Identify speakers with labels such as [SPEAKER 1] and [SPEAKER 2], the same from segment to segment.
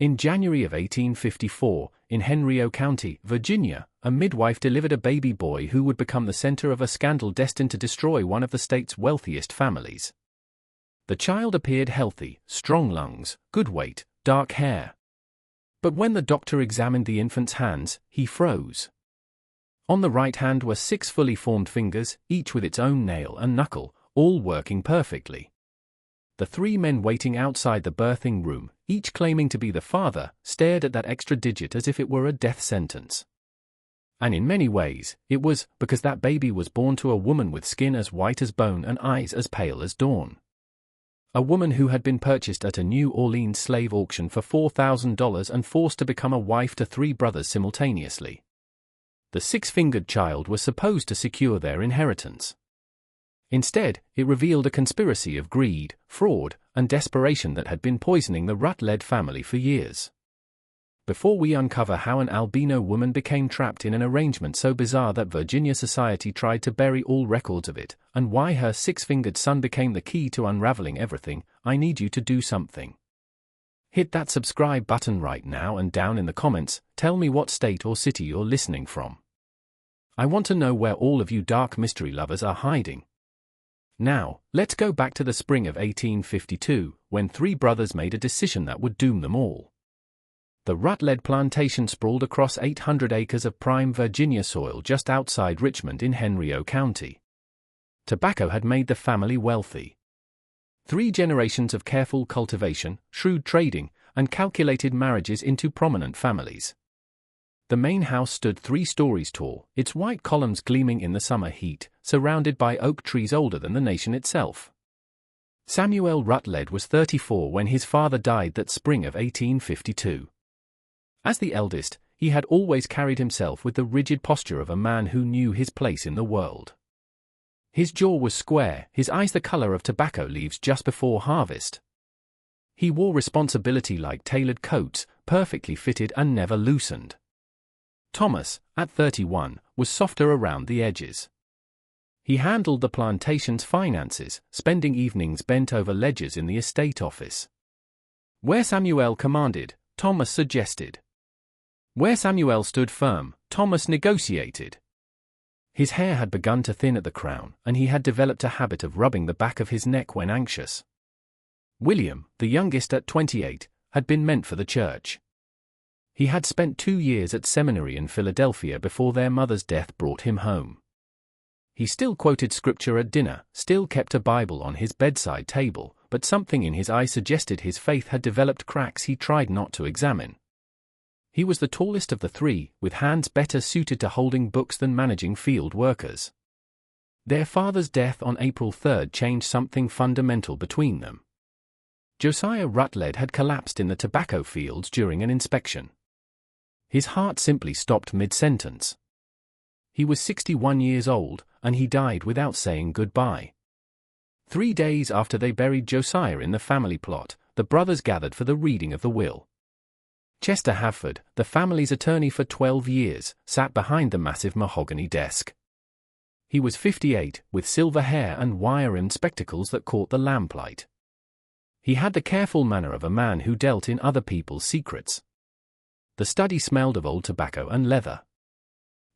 [SPEAKER 1] In January of 1854, in Henry County, Virginia, a midwife delivered a baby boy who would become the center of a scandal destined to destroy one of the state's wealthiest families. The child appeared healthy, strong lungs, good weight, dark hair. But when the doctor examined the infant's hands, he froze. On the right hand were 6 fully formed fingers, each with its own nail and knuckle, all working perfectly. The 3 men waiting outside the birthing room, each claiming to be the father, stared at that extra digit as if it were a death sentence. And in many ways, it was, because that baby was born to a woman with skin as white as bone and eyes as pale as dawn. A woman who had been purchased at a New Orleans slave auction for $4,000 and forced to become a wife to 3 brothers simultaneously. The 6-fingered child was supposed to secure their inheritance. Instead, it revealed a conspiracy of greed, fraud, and desperation that had been poisoning the Rutledge family for years. Before we uncover how an albino woman became trapped in an arrangement so bizarre that Virginia society tried to bury all records of it, and why her 6-fingered son became the key to unraveling everything, I need you to do something. Hit that subscribe button right now and down in the comments, tell me what state or city you're listening from. I want to know where all of you dark mystery lovers are hiding. Now, let's go back to the spring of 1852, when 3 brothers made a decision that would doom them all. The Rutledge plantation sprawled across 800 acres of prime Virginia soil just outside Richmond in Henry County. Tobacco had made the family wealthy. 3 generations of careful cultivation, shrewd trading, and calculated marriages into prominent families. The main house stood 3 stories tall, its white columns gleaming in the summer heat, surrounded by oak trees older than the nation itself. Samuel Rutledge was 34 when his father died that spring of 1852. As the eldest, he had always carried himself with the rigid posture of a man who knew his place in the world. His jaw was square, his eyes the color of tobacco leaves just before harvest. He wore responsibility like tailored coats, perfectly fitted and never loosened. Thomas, at 31, was softer around the edges. He handled the plantation's finances, spending evenings bent over ledgers in the estate office. Where Samuel commanded, Thomas suggested. Where Samuel stood firm, Thomas negotiated. His hair had begun to thin at the crown, and he had developed a habit of rubbing the back of his neck when anxious. William, the youngest at 28, had been meant for the church. He had spent 2 years at seminary in Philadelphia before their mother's death brought him home. He still quoted scripture at dinner, still kept a Bible on his bedside table, but something in his eye suggested his faith had developed cracks he tried not to examine. He was the tallest of the 3, with hands better suited to holding books than managing field workers. Their father's death on April 3 changed something fundamental between them. Josiah Rutledge had collapsed in the tobacco fields during an inspection. His heart simply stopped mid-sentence. He was 61 years old, and he died without saying goodbye. 3 days after they buried Josiah in the family plot, the brothers gathered for the reading of the will. Chester Hafford, the family's attorney for 12 years, sat behind the massive mahogany desk. He was 58, with silver hair and wire-rimmed spectacles that caught the lamplight. He had the careful manner of a man who dealt in other people's secrets. The study smelled of old tobacco and leather.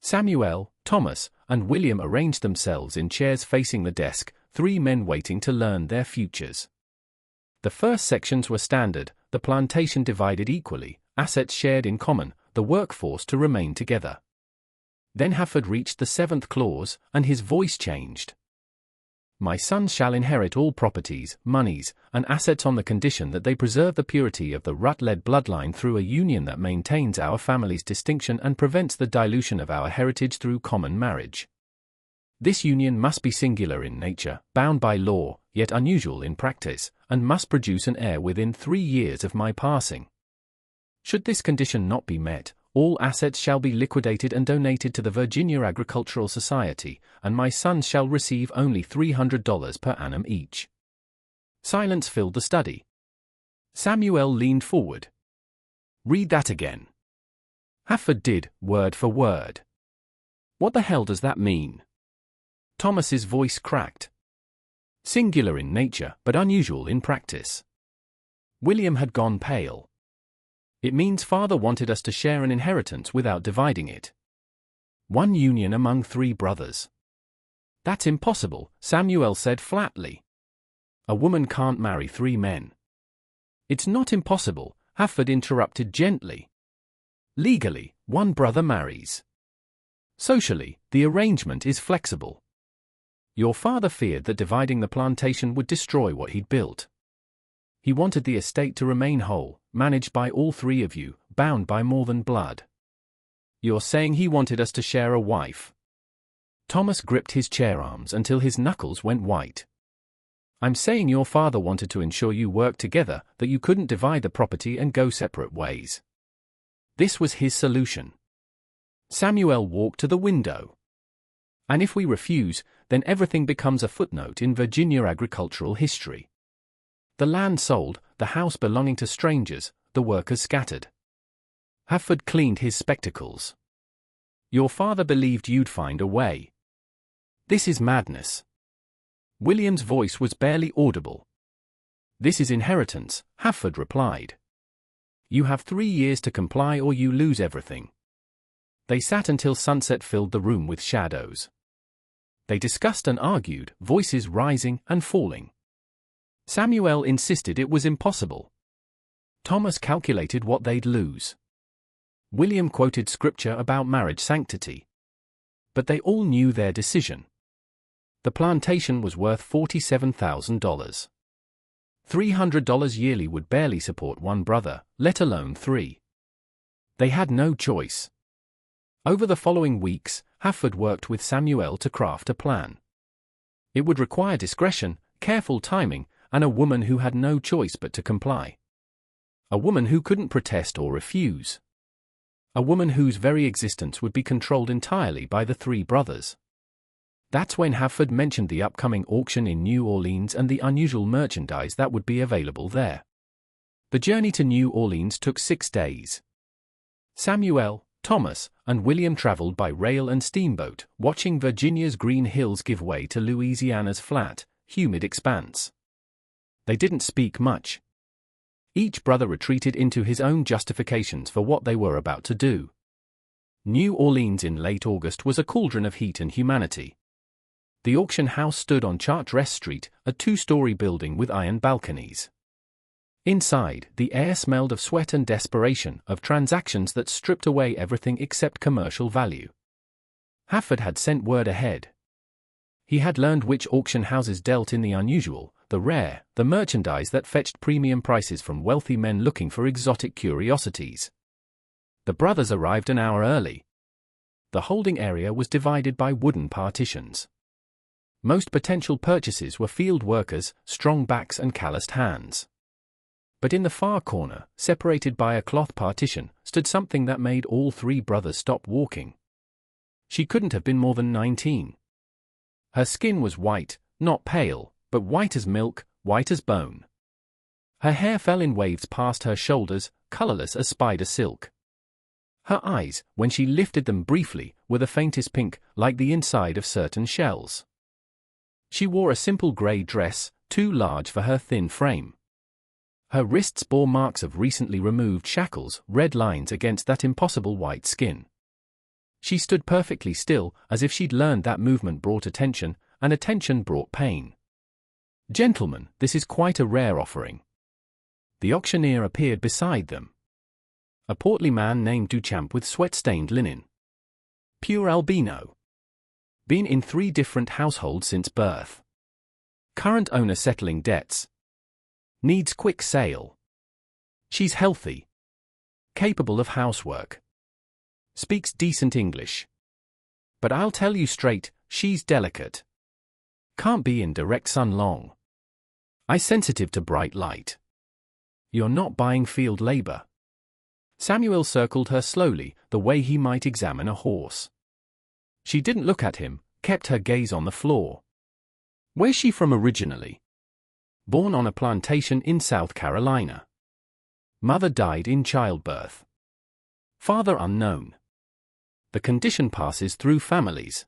[SPEAKER 1] Samuel, Thomas, and William arranged themselves in chairs facing the desk, 3 men waiting to learn their futures. The first sections were standard, the plantation divided equally, assets shared in common, the workforce to remain together. Then Hafford reached the 7th clause, and his voice changed. My sons shall inherit all properties, monies, and assets on the condition that they preserve the purity of the Rutledge bloodline through a union that maintains our family's distinction and prevents the dilution of our heritage through common marriage. This union must be singular in nature, bound by law, yet unusual in practice, and must produce an heir within 3 years of my passing. Should this condition not be met, all assets shall be liquidated and donated to the Virginia Agricultural Society, and my sons shall receive only $300 per annum each. Silence filled the study. Samuel leaned forward. Read that again. Hafford did, word for word. What the hell does that mean? Thomas's voice cracked. Singular in nature, but unusual in practice. William had gone pale. It means father wanted us to share an inheritance without dividing it. One union among 3 brothers. That's impossible, Samuel said flatly. A woman can't marry 3 men. It's not impossible, Hafford interrupted gently. Legally, 1 brother marries. Socially, the arrangement is flexible. Your father feared that dividing the plantation would destroy what he'd built. He wanted the estate to remain whole, managed by all 3 of you, bound by more than blood. You're saying he wanted us to share a wife? Thomas gripped his chair arms until his knuckles went white. I'm saying your father wanted to ensure you worked together, that you couldn't divide the property and go separate ways. This was his solution. Samuel walked to the window. And if we refuse, then everything becomes a footnote in Virginia agricultural history. The land sold, the house belonging to strangers, the workers scattered. Hafford cleaned his spectacles. Your father believed you'd find a way. This is madness. William's voice was barely audible. This is inheritance, Hafford replied. You have 3 years to comply or you lose everything. They sat until sunset filled the room with shadows. They discussed and argued, voices rising and falling. Samuel insisted it was impossible. Thomas calculated what they'd lose. William quoted scripture about marriage sanctity. But they all knew their decision. The plantation was worth $47,000. $300 yearly would barely support 1 brother, let alone 3. They had no choice. Over the following weeks, Hafford worked with Samuel to craft a plan. It would require discretion, careful timing, and a woman who had no choice but to comply. A woman who couldn't protest or refuse. A woman whose very existence would be controlled entirely by the 3 brothers. That's when Hafford mentioned the upcoming auction in New Orleans and the unusual merchandise that would be available there. The journey to New Orleans took 6 days. Samuel, Thomas, and William traveled by rail and steamboat, watching Virginia's green hills give way to Louisiana's flat, humid expanse. They didn't speak much. Each brother retreated into his own justifications for what they were about to do. New Orleans in late August was a cauldron of heat and humanity. The auction house stood on Chartres Street, a 2-story building with iron balconies. Inside, the air smelled of sweat and desperation, of transactions that stripped away everything except commercial value. Hafford had sent word ahead. He had learned which auction houses dealt in the unusual, the rare, the merchandise that fetched premium prices from wealthy men looking for exotic curiosities. The brothers arrived an hour early. The holding area was divided by wooden partitions. Most potential purchasers were field workers, strong backs and calloused hands. But in the far corner, separated by a cloth partition, stood something that made all 3 brothers stop walking. She couldn't have been more than 19. Her skin was white, not pale, but white as milk, white as bone. Her hair fell in waves past her shoulders, colorless as spider silk. Her eyes, when she lifted them briefly, were the faintest pink, like the inside of certain shells. She wore a simple grey dress, too large for her thin frame. Her wrists bore marks of recently removed shackles, red lines against that impossible white skin. She stood perfectly still, as if she'd learned that movement brought attention, and attention brought pain. Gentlemen, this is quite a rare offering. The auctioneer appeared beside them. A portly man named Duchamp with sweat-stained linen. Pure albino. Been in 3 different households since birth. Current owner settling debts. Needs quick sale. She's healthy. Capable of housework. Speaks decent English. But I'll tell you straight, she's delicate. Can't be in direct sun long. Eye sensitive to bright light. You're not buying field labor. Samuel circled her slowly, the way he might examine a horse. She didn't look at him, kept her gaze on the floor. Where's she from originally? Born on a plantation in South Carolina. Mother died in childbirth. Father unknown. The condition passes through families.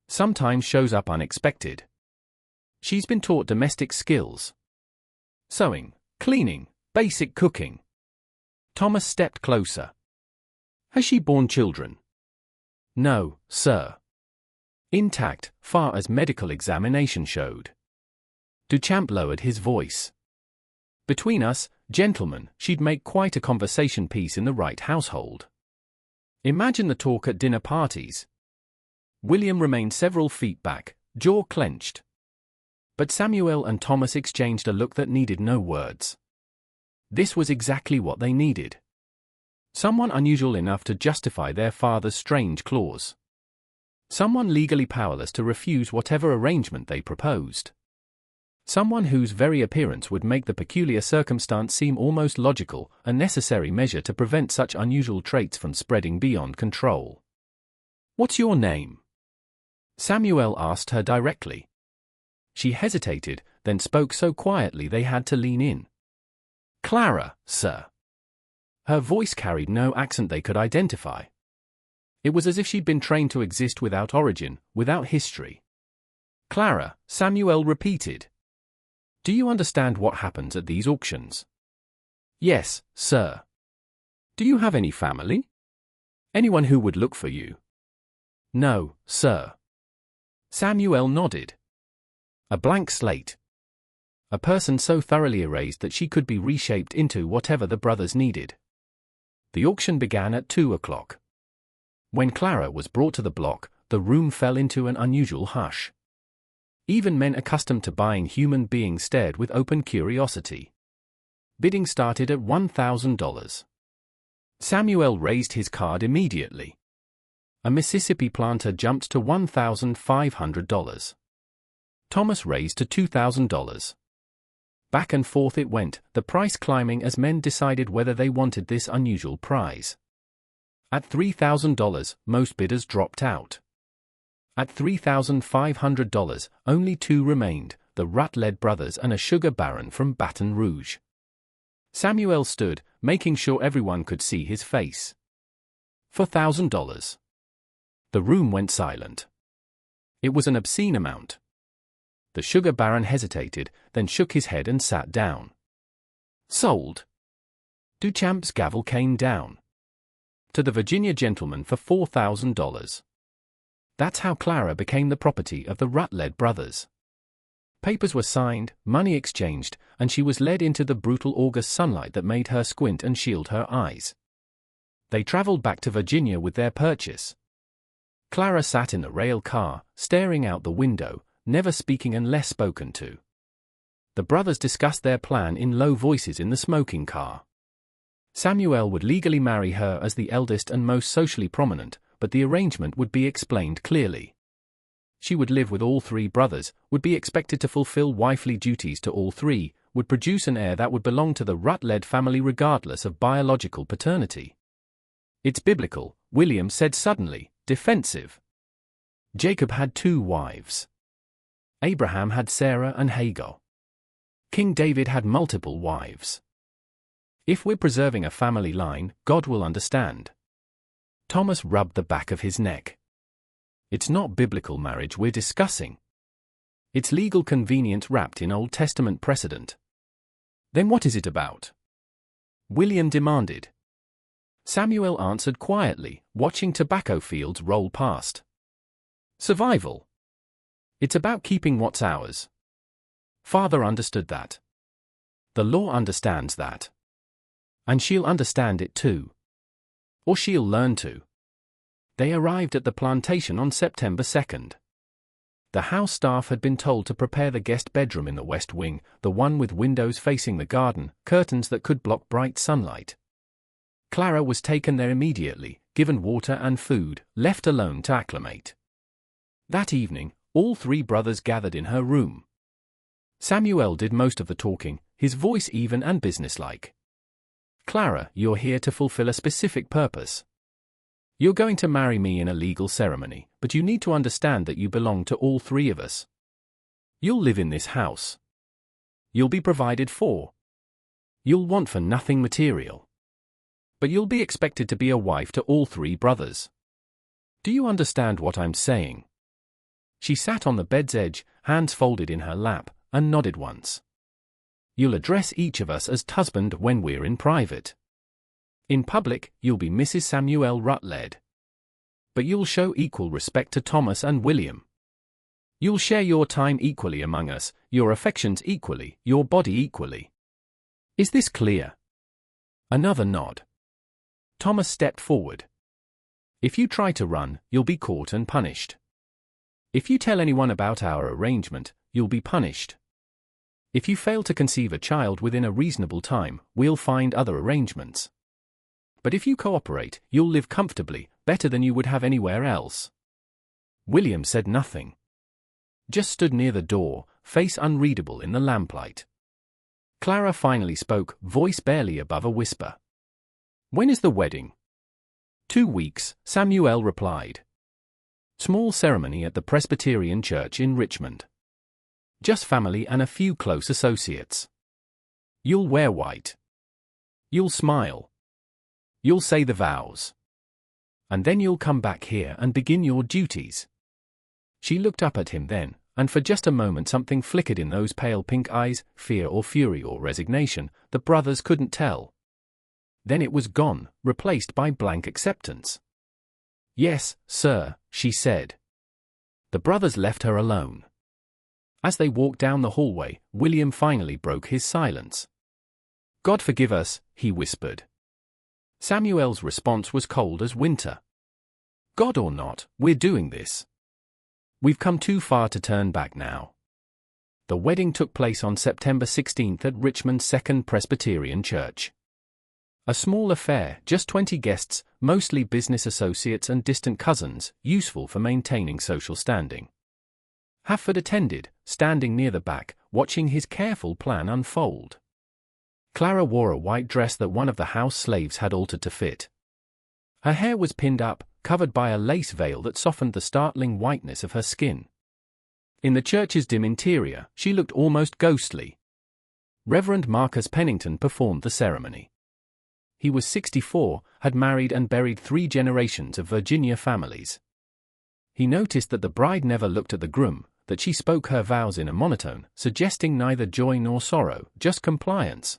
[SPEAKER 1] Sometimes shows up unexpected. She's been taught domestic skills. Sewing, cleaning, basic cooking. Thomas stepped closer. Has she borne children? No, sir. Intact, far as medical examination showed. Duchamp lowered his voice. Between us, gentlemen, she'd make quite a conversation piece in the right household. Imagine the talk at dinner parties. William remained several feet back, jaw clenched. But Samuel and Thomas exchanged a look that needed no words. This was exactly what they needed. Someone unusual enough to justify their father's strange clause. Someone legally powerless to refuse whatever arrangement they proposed. Someone whose very appearance would make the peculiar circumstance seem almost logical, a necessary measure to prevent such unusual traits from spreading beyond control. "What's your name?" Samuel asked her directly. She hesitated, then spoke so quietly they had to lean in. "Clara, sir." Her voice carried no accent they could identify. It was as if she'd been trained to exist without origin, without history. "Clara," Samuel repeated. "Do you understand what happens at these auctions?" "Yes, sir." "Do you have any family? Anyone who would look for you?" "No, sir." Samuel nodded. A blank slate. A person so thoroughly erased that she could be reshaped into whatever the brothers needed. The auction began at 2 o'clock. When Clara was brought to the block, the room fell into an unusual hush. Even men accustomed to buying human beings stared with open curiosity. Bidding started at $1,000. Samuel raised his card immediately. A Mississippi planter jumped to $1,500. Thomas raised to $2,000. Back and forth it went, the price climbing as men decided whether they wanted this unusual prize. At $3,000, most bidders dropped out. At $3,500, only two remained, the Rutledge brothers and a sugar baron from Baton Rouge. Samuel stood, making sure everyone could see his face. $4,000. The room went silent. It was an obscene amount. The sugar baron hesitated, then shook his head and sat down. "Sold." Duchamp's gavel came down. "To the Virginia gentleman for $4,000. That's how Clara became the property of the Rutledge brothers. Papers were signed, money exchanged, and she was led into the brutal August sunlight that made her squint and shield her eyes. They traveled back to Virginia with their purchase. Clara sat in the rail car, staring out the window, never speaking unless spoken to. The brothers discussed their plan in low voices in the smoking car. Samuel would legally marry her as the eldest and most socially prominent, but the arrangement would be explained clearly. She would live with all three brothers, would be expected to fulfill wifely duties to all three, would produce an heir that would belong to the Rutledge family regardless of biological paternity. "It's biblical," William said suddenly, defensive. Jacob had 2 wives. Abraham had Sarah and Hagar. King David had multiple wives. If we're preserving a family line, God will understand. Thomas rubbed the back of his neck. It's not biblical marriage we're discussing. It's legal convenience wrapped in Old Testament precedent. Then what is it about? William demanded. Samuel answered quietly, watching tobacco fields roll past. Survival. It's about keeping what's ours. Father understood that. The law understands that. And she'll understand it too. Or she'll learn to. They arrived at the plantation on September 2nd. The house staff had been told to prepare the guest bedroom in the west wing, the one with windows facing the garden, curtains that could block bright sunlight. Clara was taken there immediately, given water and food, left alone to acclimate. That evening, all 3 brothers gathered in her room. Samuel did most of the talking, his voice even and businesslike. "Clara, you're here to fulfill a specific purpose. You're going to marry me in a legal ceremony, but you need to understand that you belong to all 3 of us. You'll live in this house. You'll be provided for. You'll want for nothing material. But you'll be expected to be a wife to all 3 brothers. Do you understand what I'm saying?" She sat on the bed's edge, hands folded in her lap, and nodded once. "You'll address each of us as husband when we're in private. In public, you'll be Mrs. Samuel Rutledge. But you'll show equal respect to Thomas and William. You'll share your time equally among us, your affections equally, your body equally. Is this clear? Another nod. Thomas stepped forward. If you try to run, you'll be caught and punished. If you tell anyone about our arrangement, you'll be punished. If you fail to conceive a child within a reasonable time, we'll find other arrangements. But if you cooperate, you'll live comfortably, better than you would have anywhere else. William said nothing. Just stood near the door, face unreadable in the lamplight. Clara finally spoke, voice barely above a whisper. When is the wedding? 2 weeks, Samuel replied. Small ceremony at the Presbyterian Church in Richmond. Just family and a few close associates. You'll wear white. You'll smile. You'll say the vows. And then you'll come back here and begin your duties. She looked up at him then, and for just a moment something flickered in those pale pink eyes, fear or fury or resignation, the brothers couldn't tell. Then it was gone, replaced by blank acceptance. Yes, sir, she said. The brothers left her alone. As they walked down the hallway, William finally broke his silence. God forgive us, he whispered. Samuel's response was cold as winter. God or not, we're doing this. We've come too far to turn back now. The wedding took place on September 16th at Richmond's Second Presbyterian Church. A small affair, just 20 guests, mostly business associates and distant cousins, useful for maintaining social standing. Hafford attended, standing near the back, watching his careful plan unfold. Clara wore a white dress that one of the house slaves had altered to fit. Her hair was pinned up, covered by a lace veil that softened the startling whiteness of her skin. In the church's dim interior, she looked almost ghostly. Reverend Marcus Pennington performed the ceremony. He was 64, had married and buried 3 generations of Virginia families. He noticed that the bride never looked at the groom, that she spoke her vows in a monotone, suggesting neither joy nor sorrow, just compliance.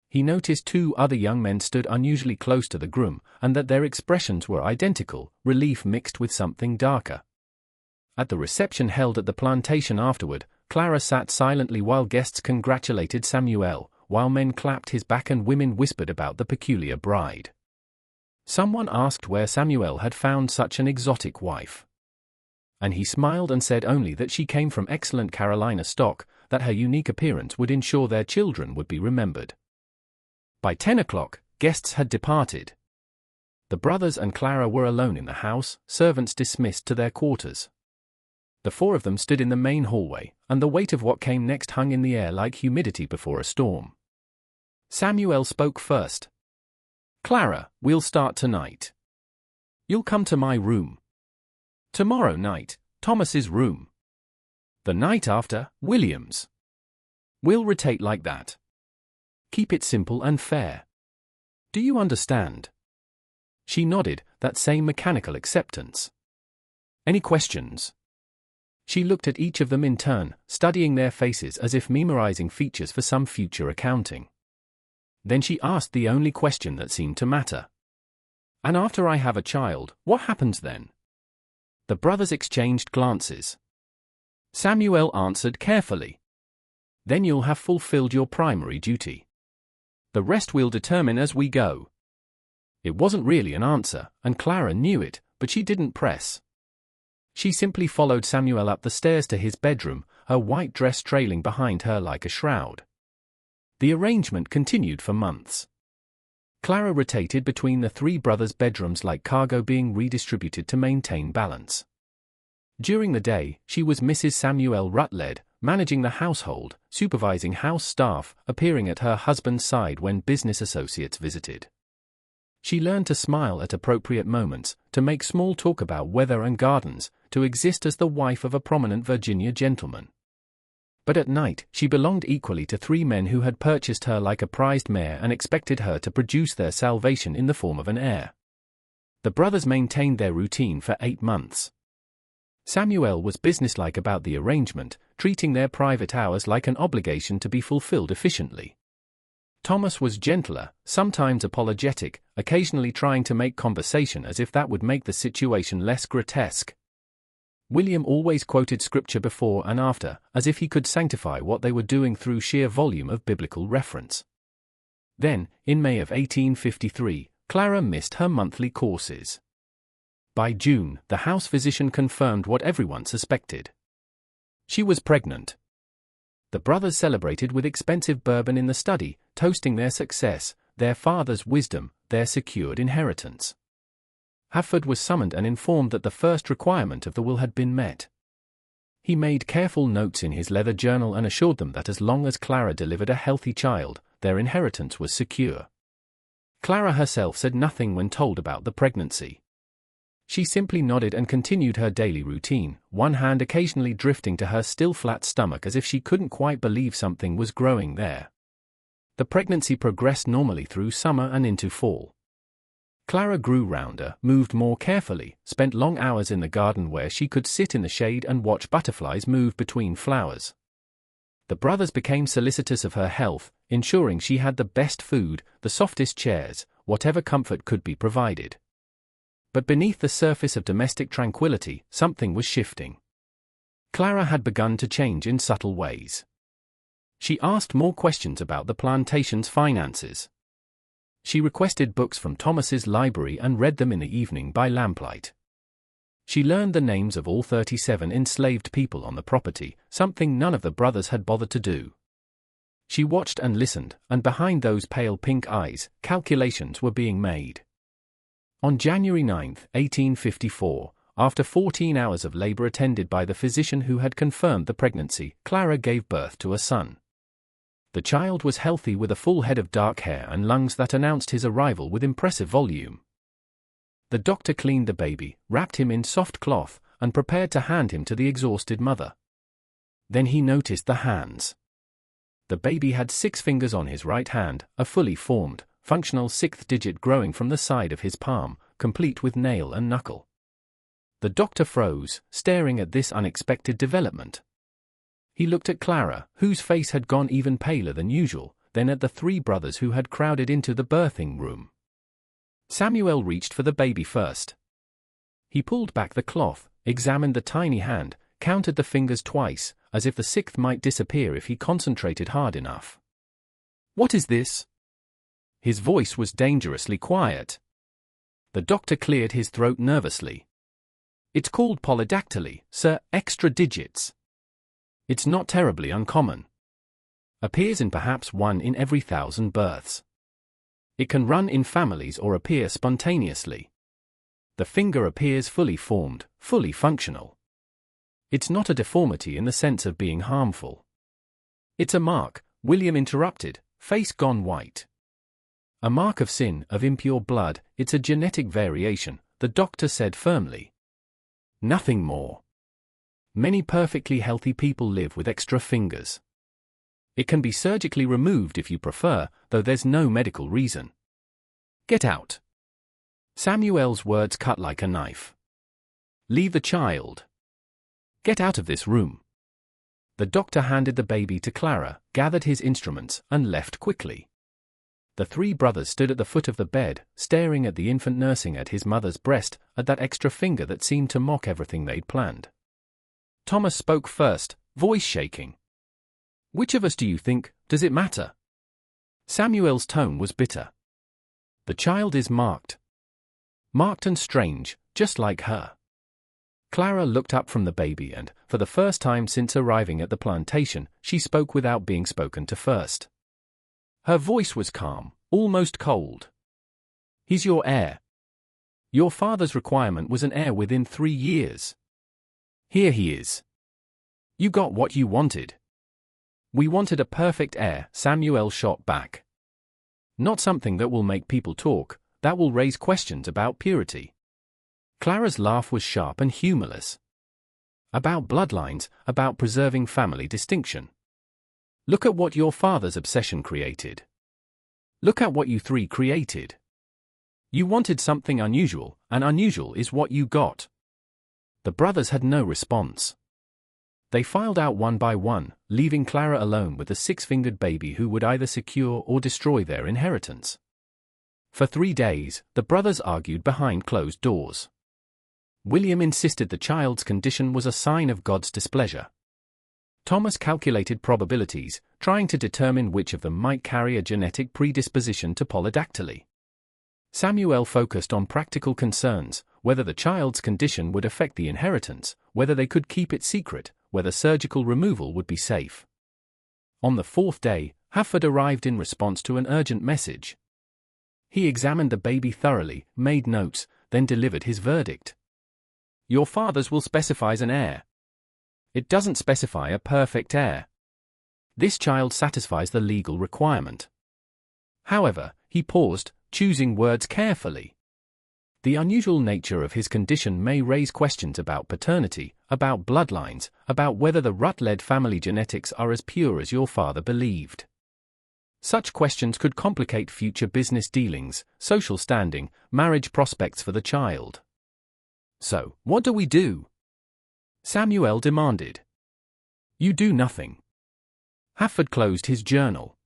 [SPEAKER 1] He noticed 2 other young men stood unusually close to the groom, and that their expressions were identical, relief mixed with something darker. At the reception held at the plantation afterward, Clara sat silently while guests congratulated Samuel, while men clapped his back and women whispered about the peculiar bride. Someone asked where Samuel had found such an exotic wife. And he smiled and said only that she came from excellent Carolina stock, that her unique appearance would ensure their children would be remembered. By 10 o'clock, guests had departed. The brothers and Clara were alone in the house, servants dismissed to their quarters. The 4 of them stood in the main hallway, and the weight of what came next hung in the air like humidity before a storm. Samuel spoke first. Clara, we'll start tonight. You'll come to my room. Tomorrow night, Thomas's room. The night after, William's. We'll rotate like that. Keep it simple and fair. Do you understand? She nodded, that same mechanical acceptance. Any questions? She looked at each of them in turn, studying their faces as if memorizing features for some future accounting. Then she asked the only question that seemed to matter. And after I have a child, what happens then? The brothers exchanged glances. Samuel answered carefully. Then you'll have fulfilled your primary duty. The rest we'll determine as we go. It wasn't really an answer, and Clara knew it, but she didn't press. She simply followed Samuel up the stairs to his bedroom, her white dress trailing behind her like a shroud. The arrangement continued for months. Clara rotated between the 3 brothers' bedrooms like cargo being redistributed to maintain balance. During the day, she was Mrs. Samuel Rutledge, managing the household, supervising house staff, appearing at her husband's side when business associates visited. She learned to smile at appropriate moments, to make small talk about weather and gardens, to exist as the wife of a prominent Virginia gentleman. But at night, she belonged equally to 3 men who had purchased her like a prized mare and expected her to produce their salvation in the form of an heir. The brothers maintained their routine for 8 months. Samuel was businesslike about the arrangement, treating their private hours like an obligation to be fulfilled efficiently. Thomas was gentler, sometimes apologetic, occasionally trying to make conversation as if that would make the situation less grotesque. William always quoted scripture before and after, as if he could sanctify what they were doing through sheer volume of biblical reference. Then, in May of 1853, Clara missed her monthly courses. By June, the house physician confirmed what everyone suspected. She was pregnant. The brothers celebrated with expensive bourbon in the study, toasting their success, their father's wisdom, their secured inheritance. Hafford was summoned and informed that the first requirement of the will had been met. He made careful notes in his leather journal and assured them that as long as Clara delivered a healthy child, their inheritance was secure. Clara herself said nothing when told about the pregnancy. She simply nodded and continued her daily routine, one hand occasionally drifting to her still flat stomach as if she couldn't quite believe something was growing there. The pregnancy progressed normally through summer and into fall. Clara grew rounder, moved more carefully, spent long hours in the garden where she could sit in the shade and watch butterflies move between flowers. The brothers became solicitous of her health, ensuring she had the best food, the softest chairs, whatever comfort could be provided. But beneath the surface of domestic tranquility, something was shifting. Clara had begun to change in subtle ways. She asked more questions about the plantation's finances. She requested books from Thomas's library and read them in the evening by lamplight. She learned the names of all 37 enslaved people on the property, something none of the brothers had bothered to do. She watched and listened, and behind those pale pink eyes, calculations were being made. On January 9, 1854, after 14 hours of labor attended by the physician who had confirmed the pregnancy, Clara gave birth to a son. The child was healthy with a full head of dark hair and lungs that announced his arrival with impressive volume. The doctor cleaned the baby, wrapped him in soft cloth, and prepared to hand him to the exhausted mother. Then he noticed the hands. The baby had 6 fingers on his right hand, a fully formed, functional 6th digit growing from the side of his palm, complete with nail and knuckle. The doctor froze, staring at this unexpected development. He looked at Clara, whose face had gone even paler than usual, then at the 3 brothers who had crowded into the birthing room. Samuel reached for the baby first. He pulled back the cloth, examined the tiny hand, counted the fingers twice, as if the 6th might disappear if he concentrated hard enough. "What is this?" His voice was dangerously quiet. The doctor cleared his throat nervously. "It's called polydactyly, sir, extra digits. It's not terribly uncommon. Appears in perhaps 1 in every 1,000 births. It can run in families or appear spontaneously. The finger appears fully formed, fully functional. It's not a deformity in the sense of being harmful." "It's a mark," William interrupted, face gone white. "A mark of sin, of impure blood. It's a genetic variation," the doctor said firmly. "Nothing more. Many perfectly healthy people live with extra fingers. It can be surgically removed if you prefer, though there's no medical reason. Get out." Samuel's words cut like a knife. "Leave the child. Get out of this room." The doctor handed the baby to Clara, gathered his instruments, and left quickly. The 3 brothers stood at the foot of the bed, staring at the infant nursing at his mother's breast, at that extra finger that seemed to mock everything they'd planned. Thomas spoke first, voice shaking. "Which of us do you think? Does it matter?" Samuel's tone was bitter. "The child is marked. Marked and strange, just like her." Clara looked up from the baby and, for the first time since arriving at the plantation, she spoke without being spoken to first. Her voice was calm, almost cold. "He's your heir. Your father's requirement was an heir within 3 years. Here he is. You got what you wanted." "We wanted a perfect heir," Samuel shot back. "Not something that will make people talk, that will raise questions about purity." Clara's laugh was sharp and humorless. "About bloodlines, about preserving family distinction. Look at what your father's obsession created. Look at what you 3 created. You wanted something unusual, and unusual is what you got." The brothers had no response. They filed out one by one, leaving Clara alone with the six-fingered baby who would either secure or destroy their inheritance. For 3 days, the brothers argued behind closed doors. William insisted the child's condition was a sign of God's displeasure. Thomas calculated probabilities, trying to determine which of them might carry a genetic predisposition to polydactyly. Samuel focused on practical concerns, whether the child's condition would affect the inheritance, whether they could keep it secret, whether surgical removal would be safe. On the 4th day, Hafford arrived in response to an urgent message. He examined the baby thoroughly, made notes, then delivered his verdict. Your father's will specifies an heir. It doesn't specify a perfect heir. This child satisfies the legal requirement. However, he paused, choosing words carefully. The unusual nature of his condition may raise questions about paternity, about bloodlines, about whether the Rutledge family genetics are as pure as your father believed. Such questions could complicate future business dealings, social standing, marriage prospects for the child. So, what do we do? Samuel demanded. You do nothing. Hafford closed his journal.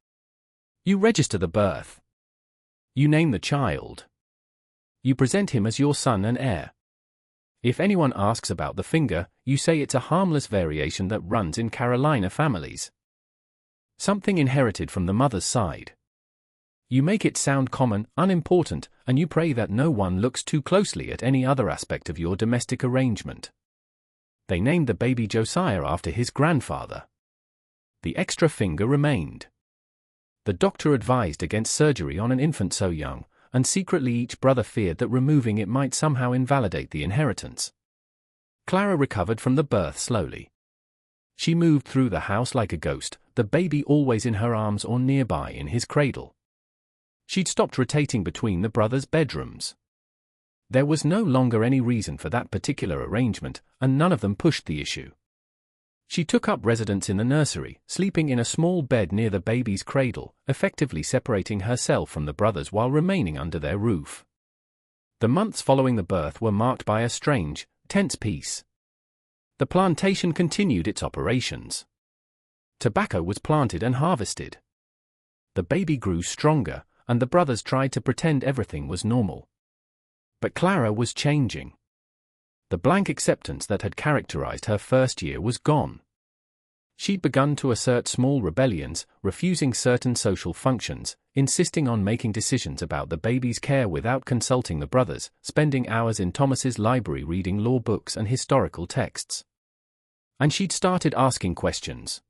[SPEAKER 1] You register the birth. You name the child. You present him as your son and heir. If anyone asks about the finger, you say it's a harmless variation that runs in Carolina families. Something inherited from the mother's side. You make it sound common, unimportant, and you pray that no one looks too closely at any other aspect of your domestic arrangement. They named the baby Josiah after his grandfather. The extra finger remained. The doctor advised against surgery on an infant so young, and secretly each brother feared that removing it might somehow invalidate the inheritance. Clara recovered from the birth slowly. She moved through the house like a ghost, the baby always in her arms or nearby in his cradle. She'd stopped rotating between the brothers' bedrooms. There was no longer any reason for that particular arrangement, and none of them pushed the issue. She took up residence in the nursery, sleeping in a small bed near the baby's cradle, effectively separating herself from the brothers while remaining under their roof. The months following the birth were marked by a strange, tense peace. The plantation continued its operations. Tobacco was planted and harvested. The baby grew stronger, and the brothers tried to pretend everything was normal. But Clara was changing. The blank acceptance that had characterized her first year was gone. She'd begun to assert small rebellions, refusing certain social functions, insisting on making decisions about the baby's care without consulting the brothers, spending hours in Thomas's library reading law books and historical texts. And she'd started asking questions.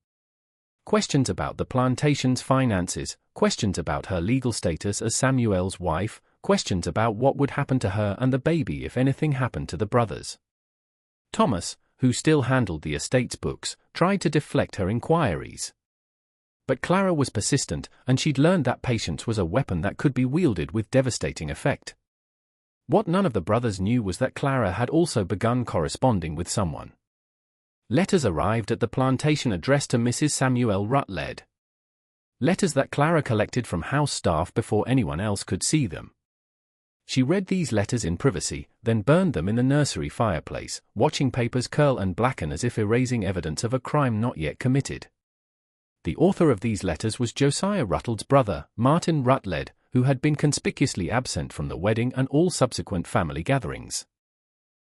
[SPEAKER 1] Questions about the plantation's finances, questions about her legal status as Samuel's wife, questions about what would happen to her and the baby if anything happened to the brothers. Thomas, who still handled the estate's books, tried to deflect her inquiries. But Clara was persistent, and she'd learned that patience was a weapon that could be wielded with devastating effect. What none of the brothers knew was that Clara had also begun corresponding with someone. Letters arrived at the plantation addressed to Mrs. Samuel Rutledge. Letters that Clara collected from house staff before anyone else could see them. She read these letters in privacy, then burned them in the nursery fireplace, watching papers curl and blacken as if erasing evidence of a crime not yet committed. The author of these letters was Josiah Rutledge's brother, Martin Rutledge, who had been conspicuously absent from the wedding and all subsequent family gatherings.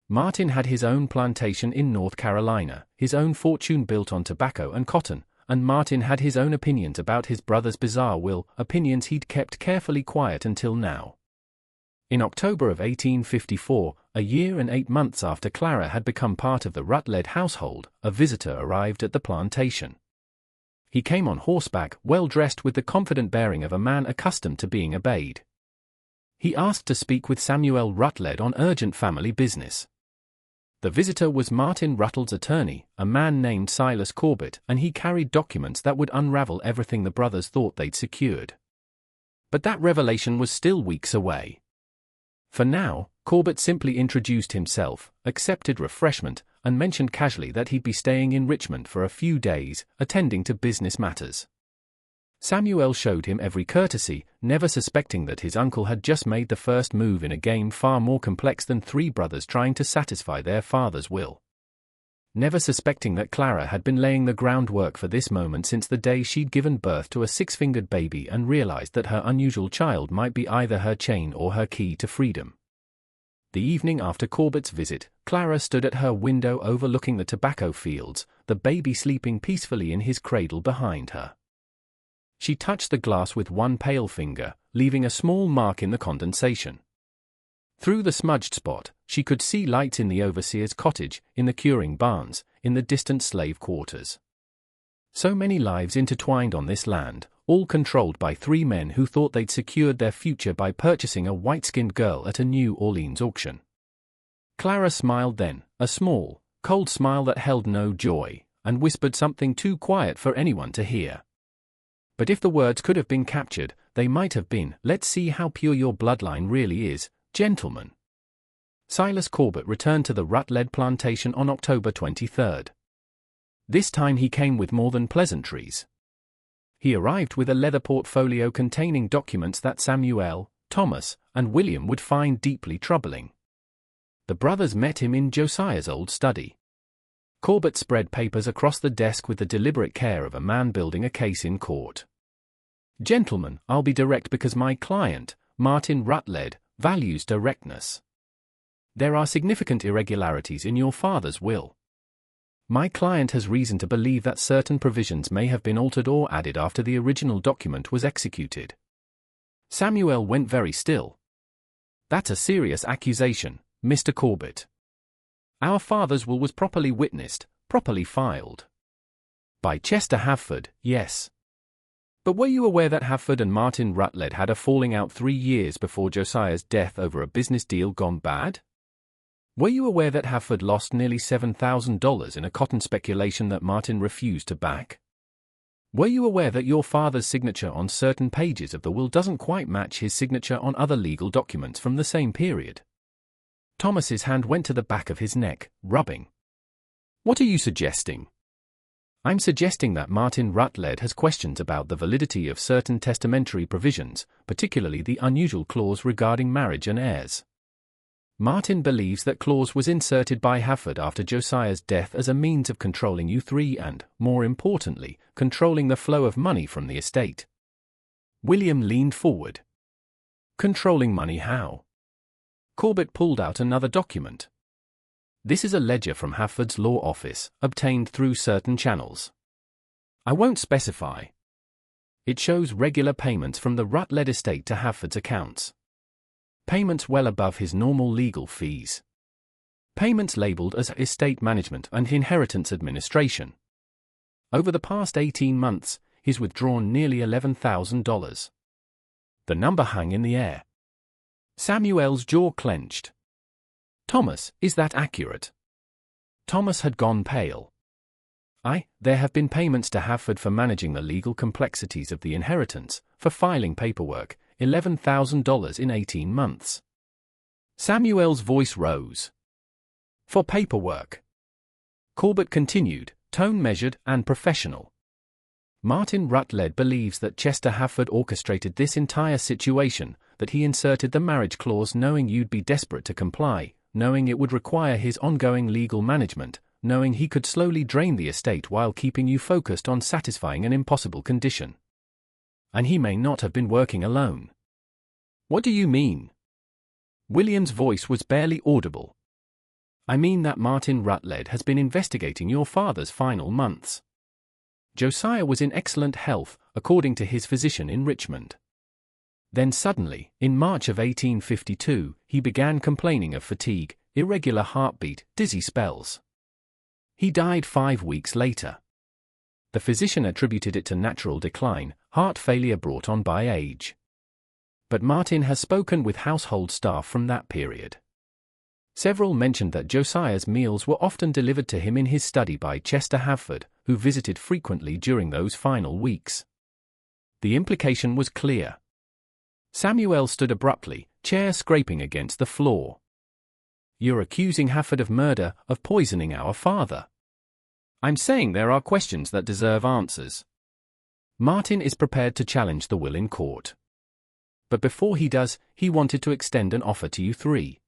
[SPEAKER 1] Martin had his own plantation in North Carolina, his own fortune built on tobacco and cotton, and Martin had his own opinions about his brother's bizarre will, opinions he'd kept carefully quiet until now. In October of 1854, a year and 8 months after Clara had become part of the Rutledge household, a visitor arrived at the plantation. He came on horseback, well dressed with the confident bearing of a man accustomed to being obeyed. He asked to speak with Samuel Rutledge on urgent family business. The visitor was Martin Rutledge's attorney, a man named Silas Corbett, and he carried documents that would unravel everything the brothers thought they'd secured. But that revelation was still weeks away. For now, Corbett simply introduced himself, accepted refreshment, and mentioned casually that he'd be staying in Richmond for a few days, attending to business matters. Samuel showed him every courtesy, never suspecting that his uncle had just made the first move in a game far more complex than 3 brothers trying to satisfy their father's will. never suspecting that Clara had been laying the groundwork for this moment since the day she'd given birth to a six-fingered baby and realized that her unusual child might be either her chain or her key to freedom. The evening after Corbett's visit, Clara stood at her window overlooking the tobacco fields, the baby sleeping peacefully in his cradle behind her. She touched the glass with one pale finger, leaving a small mark in the condensation. Through the smudged spot, she could see lights in the overseer's cottage, in the curing barns, in the distant slave quarters. So many lives intertwined on this land, all controlled by three men who thought they'd secured their future by purchasing a white-skinned girl at a New Orleans auction. Clara smiled then, a small, cold smile that held no joy, and whispered something too quiet for anyone to hear. But if the words could have been captured, they might have been, "Let's see how pure your bloodline really is, gentlemen." Silas Corbett returned to the Rutledge plantation on October 23rd. This time he came with more than pleasantries. He arrived with a leather portfolio containing documents that Samuel, Thomas, and William would find deeply troubling. The brothers met him in Josiah's old study. Corbett spread papers across the desk with the deliberate care of a man building a case in court. "Gentlemen, I'll be direct because my client, Martin Rutledge, values directness. There are significant irregularities in your father's will. My client has reason to believe that certain provisions may have been altered or added after the original document was executed." Samuel went very still. "That's a serious accusation, Mr. Corbett. Our father's will was properly witnessed, properly filed. By Chester Havford, yes. But were you aware that Havford and Martin Rutledge had a falling out 3 years before Josiah's death over a business deal gone bad? Were you aware that Havford lost nearly $7,000 in a cotton speculation that Martin refused to back? Were you aware that your father's signature on certain pages of the will doesn't quite match his signature on other legal documents from the same period?" Thomas's hand went to the back of his neck, rubbing. "What are you suggesting?" "I'm suggesting that Martin Rutledge has questions about the validity of certain testamentary provisions, particularly the unusual clause regarding marriage and heirs. Martin believes that clause was inserted by Havford after Josiah's death as a means of controlling you three and, more importantly, controlling the flow of money from the estate." William leaned forward. "Controlling money how?" Corbett pulled out another document. "This is a ledger from Havford's law office, obtained through certain channels. I won't specify. It shows regular payments from the Rutledge estate to Havford's accounts. Payments well above his normal legal fees. Payments labeled as estate management and inheritance administration. Over the past 18 months, he's withdrawn nearly $11,000. The number hung in the air. Samuel's jaw clenched. "Thomas, is that accurate?" Thomas had gone pale. There have been payments to Havford for managing the legal complexities of the inheritance, for filing paperwork, $11,000 in 18 months. Samuel's voice rose. "For paperwork." Corbett continued, tone measured and professional. "Martin Rutledge believes that Chester Havford orchestrated this entire situation, that he inserted the marriage clause knowing you'd be desperate to comply, knowing it would require his ongoing legal management, knowing he could slowly drain the estate while keeping you focused on satisfying an impossible condition. And he may not have been working alone." "What do you mean?" William's voice was barely audible. "I mean that Martin Rutledge has been investigating your father's final months. Josiah was in excellent health, according to his physician in Richmond. Then suddenly, in March of 1852, he began complaining of fatigue, irregular heartbeat, dizzy spells. He died 5 weeks later. The physician attributed it to natural decline, heart failure brought on by age. But Martin has spoken with household staff from that period. Several mentioned that Josiah's meals were often delivered to him in his study by Chester Havford, who visited frequently during those final weeks." The implication was clear. Samuel stood abruptly, chair scraping against the floor. "You're accusing Havford of murder, of poisoning our father." "I'm saying there are questions that deserve answers. Martin is prepared to challenge the will in court. But before he does, he wanted to extend an offer to you three.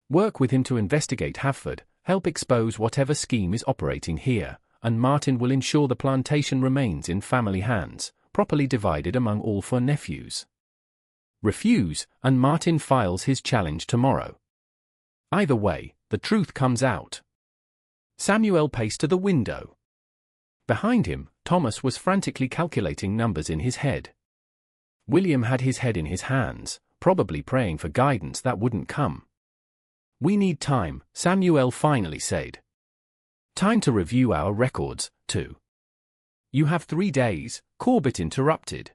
[SPEAKER 1] Work with him to investigate Havford, help expose whatever scheme is operating here, and Martin will ensure the plantation remains in family hands, properly divided among all 4 nephews. Refuse, and Martin files his challenge tomorrow. Either way, the truth comes out. Samuel paced to the window. Behind him, Thomas was frantically calculating numbers in his head. William had his head in his hands, probably praying for guidance that wouldn't come. "We need time," Samuel finally said. "Time to review our records, too." "You have 3 days," Corbett interrupted.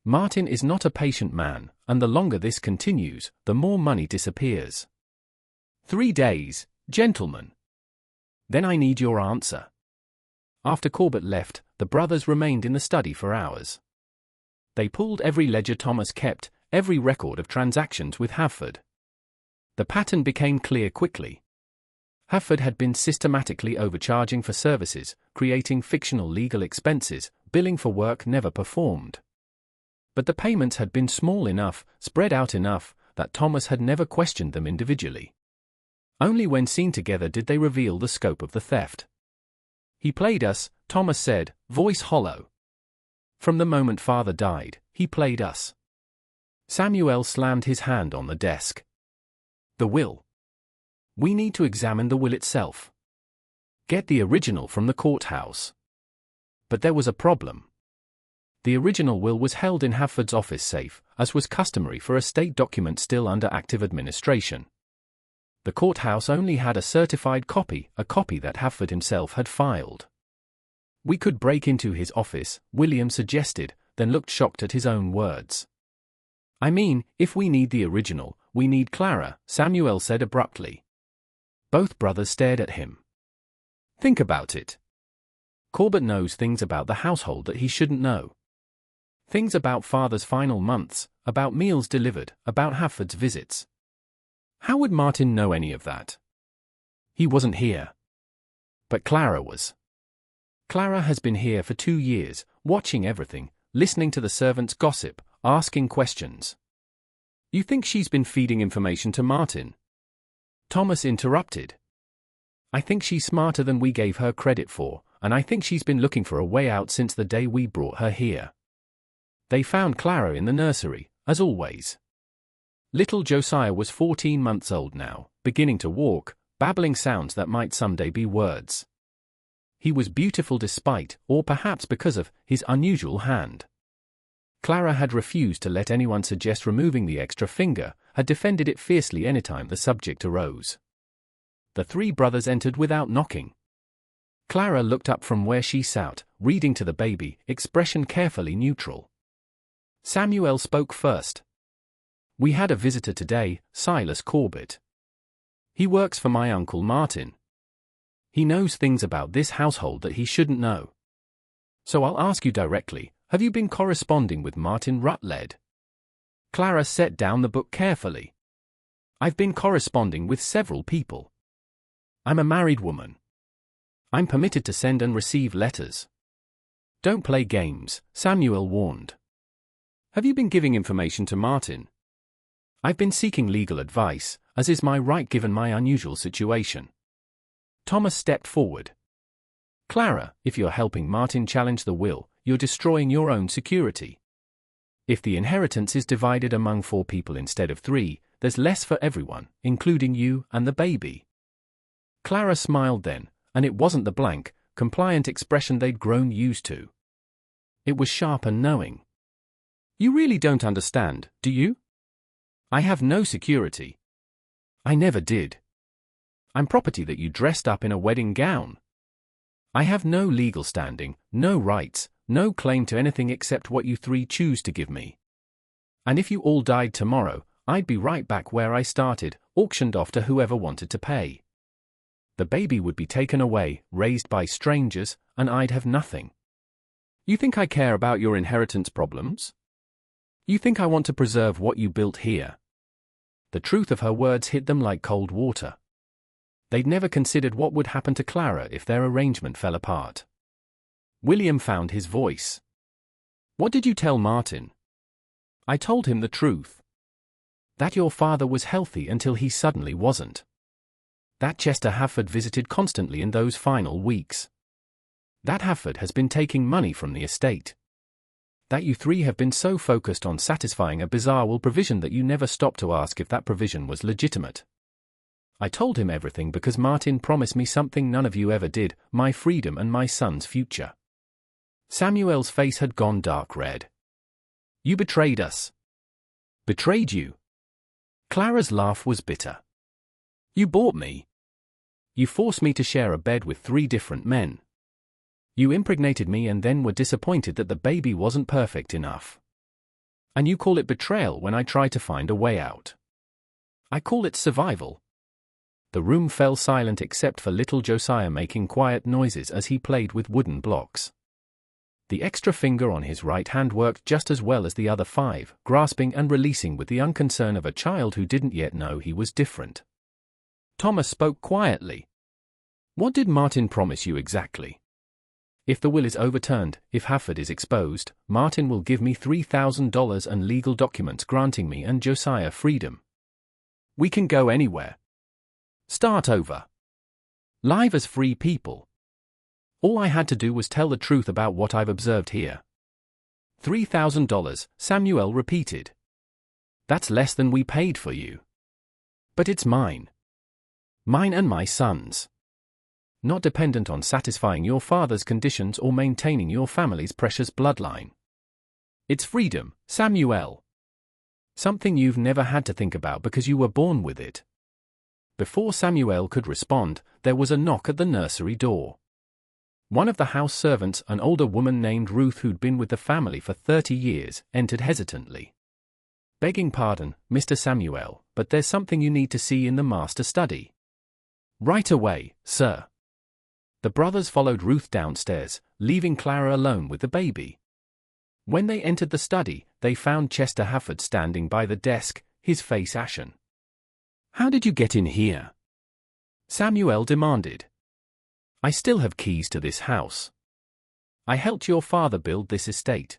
[SPEAKER 1] Martin is not a patient man, and the longer this continues, the more money disappears. 3 days, gentlemen. Then I need your answer. After Corbett left, the brothers remained in the study for hours. They pulled every ledger Thomas kept, every record of transactions with Havford. The pattern became clear quickly. Havford had been systematically overcharging for services, creating fictional legal expenses, billing for work never performed. But the payments had been small enough, spread out enough, that Thomas had never questioned them individually. Only when seen together did they reveal the scope of the theft. "He played us," Thomas said, voice hollow. "From the moment Father died, he played us." Samuel slammed his hand on the desk. "The will. We need to examine the will itself. Get the original from the courthouse." But there was a problem. The original will was held in Havford's office safe, as was customary for a state document still under active administration. The courthouse only had a certified copy, a copy that Havford himself had filed. "We could break into his office," William suggested, then looked shocked at his own words. "I mean, if we need the original, we need Clara," Samuel said abruptly. Both brothers stared at him. "Think about it. Corbett knows things about the household that he shouldn't know. Things about Father's final months, about meals delivered, about Havford's visits. How would Martin know any of that? He wasn't here. But Clara was. Clara has been here for 2 years, watching everything, listening to the servants' gossip, asking questions. You think she's been feeding information to Martin?" Thomas interrupted. "I think she's smarter than we gave her credit for, and I think she's been looking for a way out since the day we brought her here." They found Clara in the nursery, as always. Little Josiah was 14 months old now, beginning to walk, babbling sounds that might someday be words. He was beautiful despite, or perhaps because of, his unusual hand. Clara had refused to let anyone suggest removing the extra finger, had defended it fiercely anytime the subject arose. The 3 brothers entered without knocking. Clara looked up from where she sat, reading to the baby, expression carefully neutral. Samuel spoke first. "We had a visitor today, Silas Corbett. He works for my Uncle Martin. He knows things about this household that he shouldn't know. So I'll ask you directly, have you been corresponding with Martin Rutledge?" Clara set down the book carefully. "I've been corresponding with several people. I'm a married woman. I'm permitted to send and receive letters." "Don't play games," Samuel warned. "Have you been giving information to Martin?" "I've been seeking legal advice, as is my right given my unusual situation." Thomas stepped forward. "Clara, if you're helping Martin challenge the will, you're destroying your own security. If the inheritance is divided among 4 people instead of 3, there's less for everyone, including you and the baby." Clara smiled then, and it wasn't the blank, compliant expression they'd grown used to. It was sharp and knowing. "You really don't understand, do you? I have no security. I never did. I'm property that you dressed up in a wedding gown. I have no legal standing, no rights, no claim to anything except what you 3 choose to give me. And if you all died tomorrow, I'd be right back where I started, auctioned off to whoever wanted to pay. The baby would be taken away, raised by strangers, and I'd have nothing. You think I care about your inheritance problems? You think I want to preserve what you built here?" The truth of her words hit them like cold water. They'd never considered what would happen to Clara if their arrangement fell apart. William found his voice. "What did you tell Martin?" "I told him the truth. That your father was healthy until he suddenly wasn't. That Chester Hafford visited constantly in those final weeks. That Hafford has been taking money from the estate. That you three have been so focused on satisfying a bizarre will provision that you never stopped to ask if that provision was legitimate. I told him everything because Martin promised me something none of you ever did, my freedom and my son's future. Samuel's face had gone dark red. You betrayed us. Betrayed you? Clara's laugh was bitter. You bought me. You forced me to share a bed with 3 different men. You impregnated me and then were disappointed that the baby wasn't perfect enough. And you call it betrayal when I try to find a way out. I call it survival. The room fell silent except for little Josiah making quiet noises as he played with wooden blocks. The extra finger on his right hand worked just as well as the other 5, grasping and releasing with the unconcern of a child who didn't yet know he was different. Thomas spoke quietly. What did Martin promise you exactly? If the will is overturned, if Hafford is exposed, Martin will give me $3,000 and legal documents granting me and Josiah freedom. We can go anywhere. Start over. Live as free people. All I had to do was tell the truth about what I've observed here. $3,000, Samuel repeated. That's less than we paid for you. But it's mine. Mine and my son's. Not dependent on satisfying your father's conditions or maintaining your family's precious bloodline. It's freedom, Samuel. Something you've never had to think about because you were born with it. Before Samuel could respond, there was a knock at the nursery door. One of the house servants, an older woman named Ruth who'd been with the family for 30 years, entered hesitantly. Begging pardon, Mr. Samuel, but there's something you need to see in the master study. Right away, sir. The brothers followed Ruth downstairs, leaving Clara alone with the baby. When they entered the study, they found Chester Hafford standing by the desk, his face ashen. How did you get in here? Samuel demanded. I still have keys to this house. I helped your father build this estate.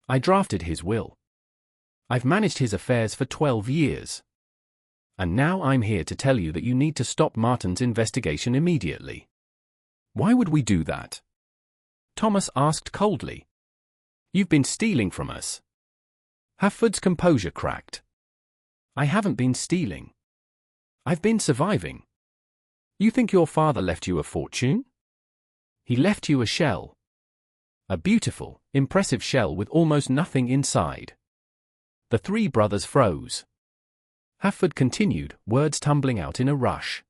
[SPEAKER 1] I drafted his will. I've managed his affairs for 12 years. And now I'm here to tell you that you need to stop Martin's investigation immediately. Why would we do that? Thomas asked coldly. You've been stealing from us. Hafford's composure cracked. I haven't been stealing. I've been surviving. You think your father left you a fortune? He left you a shell. A beautiful, impressive shell with almost nothing inside. The 3 brothers froze. Hafford continued, words tumbling out in a rush.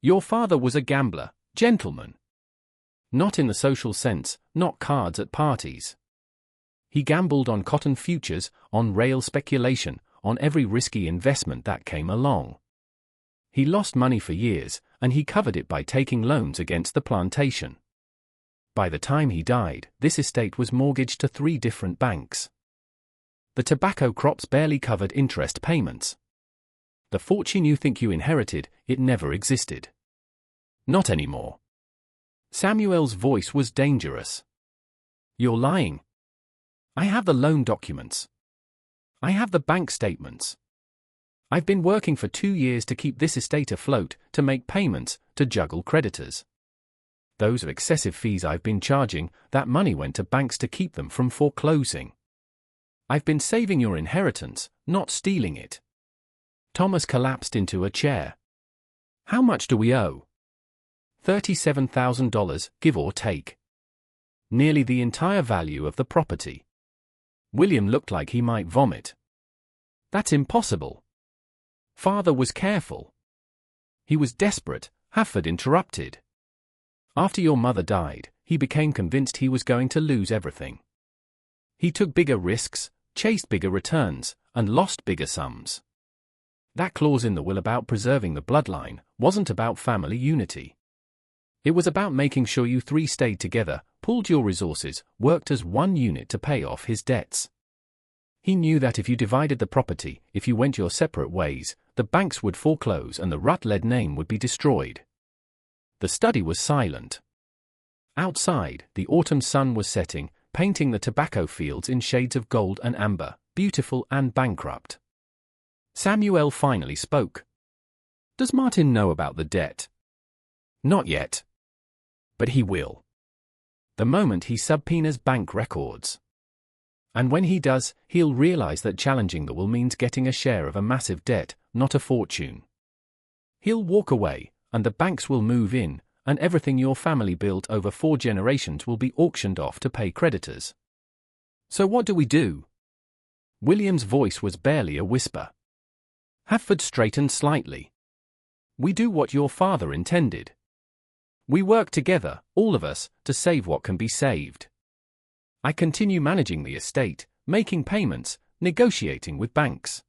[SPEAKER 1] Your father was a gambler, gentlemen. Not in the social sense, not cards at parties. He gambled on cotton futures, on rail speculation, on every risky investment that came along. He lost money for years, and he covered it by taking loans against the plantation. By the time he died, this estate was mortgaged to 3 different banks. The tobacco crops barely covered interest payments. The fortune you think you inherited, it never existed. Not anymore. Samuel's voice was dangerous. You're lying. I have the loan documents. I have the bank statements. I've been working for 2 years to keep this estate afloat, to make payments, to juggle creditors. Those are excessive fees I've been charging, that money went to banks to keep them from foreclosing. I've been saving your inheritance, not stealing it. Thomas collapsed into a chair. How much do we owe? $37,000, give or take. Nearly the entire value of the property. William looked like he might vomit. That's impossible. Father was careful. He was desperate, Hafford interrupted. After your mother died, he became convinced he was going to lose everything. He took bigger risks, chased bigger returns, and lost bigger sums. That clause in the will about preserving the bloodline wasn't about family unity. It was about making sure you 3 stayed together, pooled your resources, worked as one unit to pay off his debts. He knew that if you divided the property, if you went your separate ways, the banks would foreclose and the Rutledge name would be destroyed. The study was silent. Outside, the autumn sun was setting, painting the tobacco fields in shades of gold and amber, beautiful and bankrupt. Samuel finally spoke. Does Martin know about the debt? Not yet. But he will. The moment he subpoenas bank records. And when he does, he'll realize that challenging the will means getting a share of a massive debt, not a fortune. He'll walk away, and the banks will move in, and everything your family built over 4 generations will be auctioned off to pay creditors. So what do we do? William's voice was barely a whisper. Hafford straightened slightly. We do what your father intended. We work together, all of us, to save what can be saved. I continue managing the estate, making payments, negotiating with banks.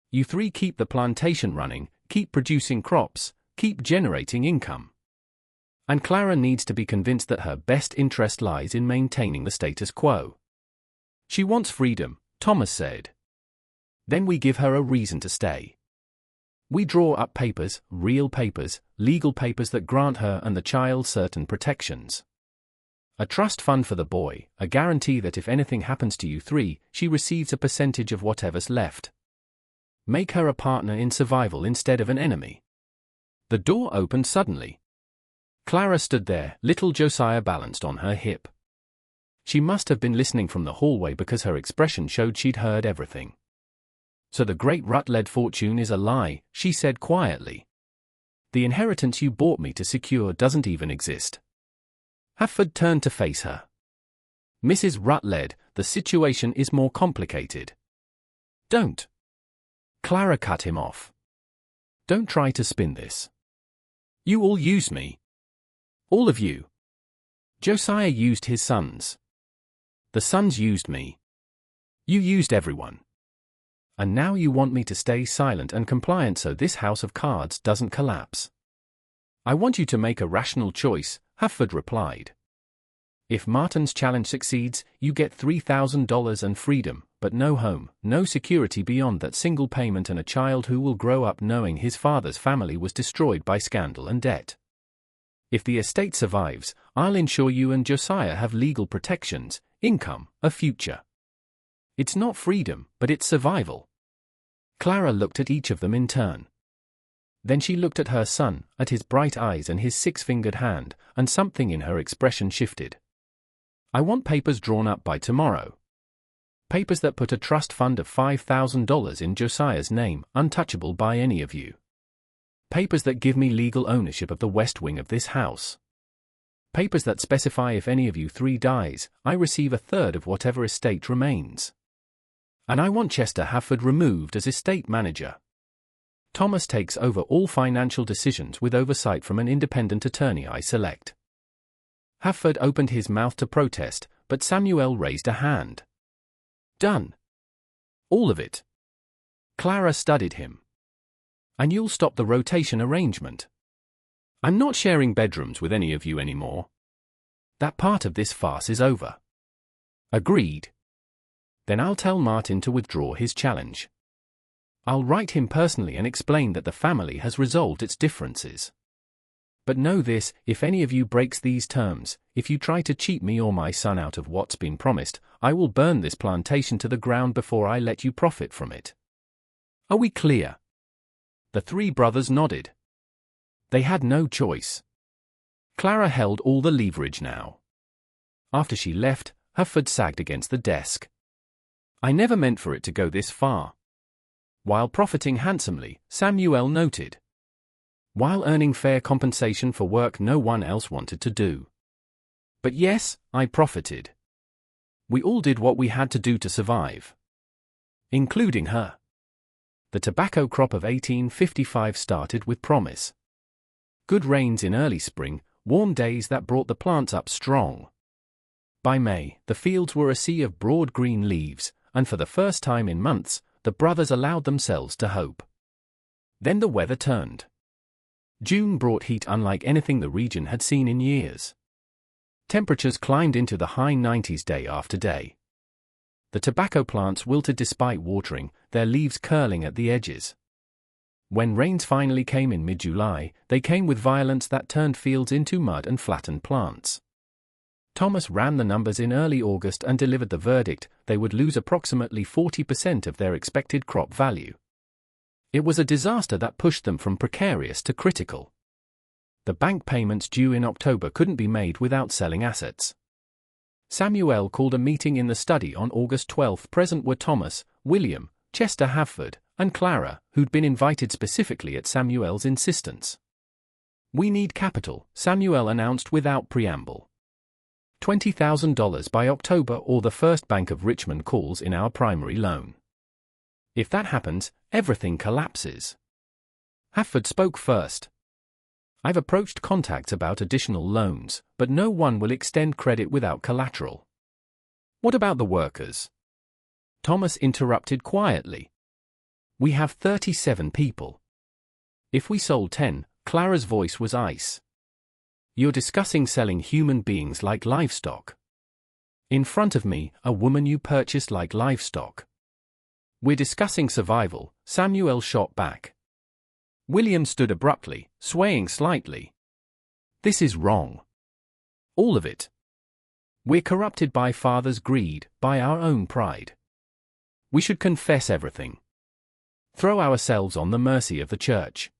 [SPEAKER 1] You 3 keep the plantation running, keep producing crops, keep generating income. And Clara needs to be convinced that her best interest lies in maintaining the status quo. She wants freedom, Thomas said. Then we give her a reason to stay. We draw up papers, real papers, legal papers that grant her and the child certain protections. A trust fund for the boy, a guarantee that if anything happens to you 3, she receives a percentage of whatever's left. Make her a partner in survival instead of an enemy. The door opened suddenly. Clara stood there, little Josiah balanced on her hip. She must have been listening from the hallway because her expression showed she'd heard everything. So the great Rutledge fortune is a lie, she said quietly. The inheritance you bought me to secure doesn't even exist. Hafford turned to face her. Mrs. Rutledge, the situation is more complicated. Don't. Clara cut him off. Don't try to spin this. You all used me. All of you. Josiah used his sons. The sons used me. You used everyone. And now you want me to stay silent and compliant so this house of cards doesn't collapse. I want you to make a rational choice, Hafford replied. If Martin's challenge succeeds, you get $3,000 and freedom, but no home, no security beyond that single payment and a child who will grow up knowing his father's family was destroyed by scandal and debt. If the estate survives, I'll ensure you and Josiah have legal protections, income, a future. It's not freedom, but it's survival. Clara looked at each of them in turn. Then she looked at her son, at his bright eyes and his 6-fingered hand, and something in her expression shifted. I want papers drawn up by tomorrow. Papers that put a trust fund of $5,000 in Josiah's name, untouchable by any of you. Papers that give me legal ownership of the west wing of this house. Papers that specify if any of you 3 dies, I receive 1/3 of whatever estate remains. And I want Chester Hafford removed as estate manager. Thomas takes over all financial decisions with oversight from an independent attorney I select. Hafford opened his mouth to protest, but Samuel raised a hand. Done. All of it. Clara studied him. And you'll stop the rotation arrangement. I'm not sharing bedrooms with any of you anymore. That part of this farce is over. Agreed. Then I'll tell Martin to withdraw his challenge. I'll write him personally and explain that the family has resolved its differences. But know this, if any of you breaks these terms, if you try to cheat me or my son out of what's been promised, I will burn this plantation to the ground before I let you profit from it. Are we clear? The 3 brothers nodded. They had no choice. Clara held all the leverage now. After she left, Hafford sagged against the desk. I never meant for it to go this far. While profiting handsomely, Samuel noted. While earning fair compensation for work no one else wanted to do. But yes, I profited. We all did what we had to do to survive. Including her. The tobacco crop of 1855 started with promise. Good rains in early spring, warm days that brought the plants up strong. By May, the fields were a sea of broad green leaves, and for the first time in months, the brothers allowed themselves to hope. Then the weather turned. June brought heat unlike anything the region had seen in years. Temperatures climbed into the high 90s day after day. The tobacco plants wilted despite watering, their leaves curling at the edges. When rains finally came in mid-July, they came with violence that turned fields into mud and flattened plants. Thomas ran the numbers in early August and delivered the verdict: they would lose approximately 40% of their expected crop value. It was a disaster that pushed them from precarious to critical. The bank payments due in October couldn't be made without selling assets. Samuel called a meeting in the study on August 12. Present were Thomas, William, Chester Havford, and Clara, who'd been invited specifically at Samuel's insistence. "We need capital," Samuel announced without preamble. $20,000 by October or the First Bank of Richmond calls in our primary loan. If that happens, everything collapses. Havford spoke first. "I've approached contacts about additional loans, but no one will extend credit without collateral." "What about the workers?" Thomas interrupted quietly. "We have 37 people. If we sold 10, Clara's voice was ice. "You're discussing selling human beings like livestock. In front of me, a woman you purchased like livestock." "We're discussing survival," Samuel shot back. William stood abruptly, swaying slightly. "This is wrong. All of it. We're corrupted by father's greed, by our own pride. We should confess everything. Throw ourselves on the mercy of the church.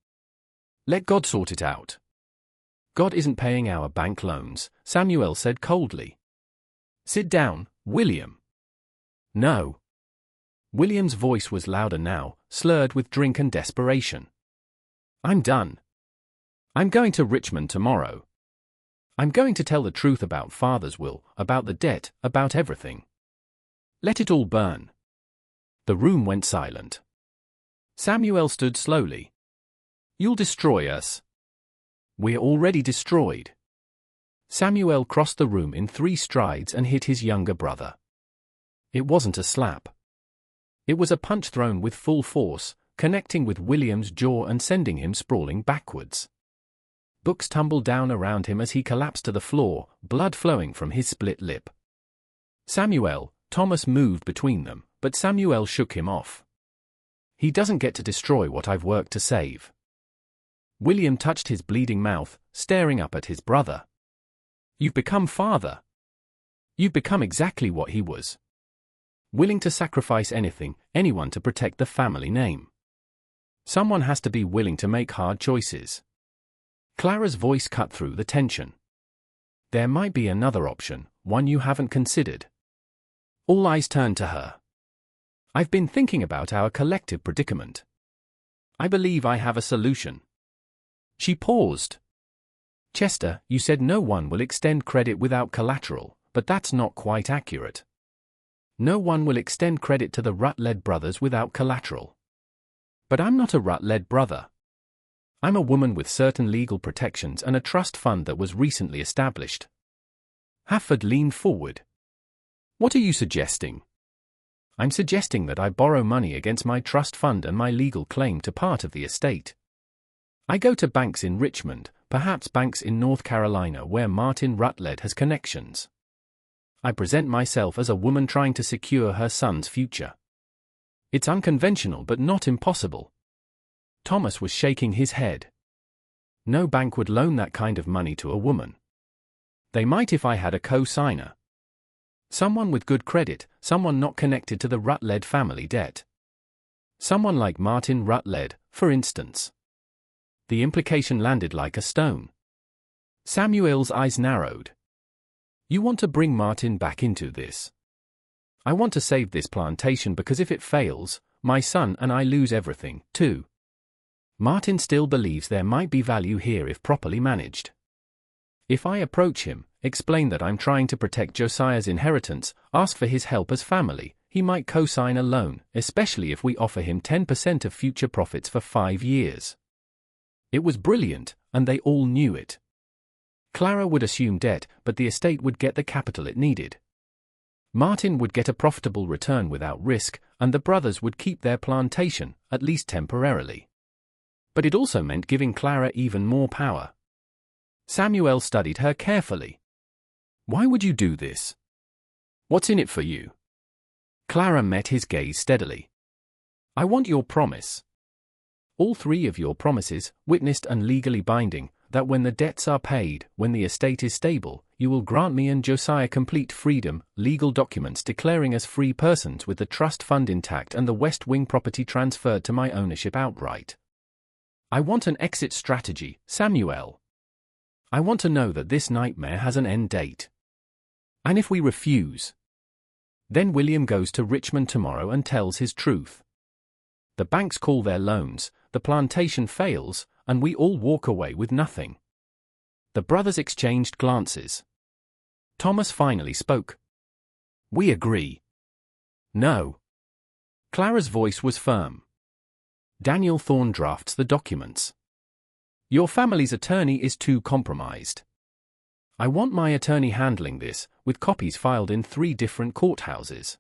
[SPEAKER 1] Let God sort it out." "God isn't paying our bank loans," Samuel said coldly. "Sit down, William." "No." William's voice was louder now, slurred with drink and desperation. "I'm done. I'm going to Richmond tomorrow. I'm going to tell the truth about Father's will, about the debt, about everything. Let it all burn." The room went silent. Samuel stood slowly. "You'll destroy us." "We're already destroyed." Samuel crossed the room in 3 strides and hit his younger brother. It wasn't a slap. It was a punch thrown with full force, connecting with William's jaw and sending him sprawling backwards. Books tumbled down around him as he collapsed to the floor, blood flowing from his split lip. "Samuel," Thomas moved between them, but Samuel shook him off. "He doesn't get to destroy what I've worked to save." William touched his bleeding mouth, staring up at his brother. "You've become father. You've become exactly what he was. Willing to sacrifice anything, anyone to protect the family name. Someone has to be willing to make hard choices." Clara's voice cut through the tension. "There might be another option, one you haven't considered." All eyes turned to her. "I've been thinking about our collective predicament. I believe I have a solution." She paused. "Chester, you said no one will extend credit without collateral, but that's not quite accurate. No one will extend credit to the Rutledge brothers without collateral. But I'm not a Rutledge brother. I'm a woman with certain legal protections and a trust fund that was recently established." Havford leaned forward. "What are you suggesting?" "I'm suggesting that I borrow money against my trust fund and my legal claim to part of the estate. I go to banks in Richmond, perhaps banks in North Carolina where Martin Rutledge has connections. I present myself as a woman trying to secure her son's future. It's unconventional but not impossible." Thomas was shaking his head. "No bank would loan that kind of money to a woman. They might if I had a co-signer. Someone with good credit, someone not connected to the Rutledge family debt. Someone like Martin Rutledge, for instance." The implication landed like a stone. Samuel's eyes narrowed. "You want to bring Martin back into this?" "I want to save this plantation because if it fails, my son and I lose everything, too. Martin still believes there might be value here if properly managed. If I approach him, explain that I'm trying to protect Josiah's inheritance, ask for his help as family, he might co-sign a loan, especially if we offer him 10% of future profits for 5 years." It was brilliant, and they all knew it. Clara would assume debt, but the estate would get the capital it needed. Martin would get a profitable return without risk, and the brothers would keep their plantation, at least temporarily. But it also meant giving Clara even more power. Samuel studied her carefully. "Why would you do this? What's in it for you?" Clara met his gaze steadily. "I want your promise. All 3 of your promises, witnessed and legally binding, that when the debts are paid, when the estate is stable, you will grant me and Josiah complete freedom, legal documents declaring us free persons with the trust fund intact and the West Wing property transferred to my ownership outright. I want an exit strategy, Samuel. I want to know that this nightmare has an end date. And if we refuse, then William goes to Richmond tomorrow and tells his truth. The banks call their loans, the plantation fails, and we all walk away with nothing. The brothers exchanged glances. Thomas finally spoke. We agree. No. Clara's voice was firm. Daniel Thorne drafts the documents. Your family's attorney is too compromised. I want my attorney handling this, with copies filed in 3 different courthouses.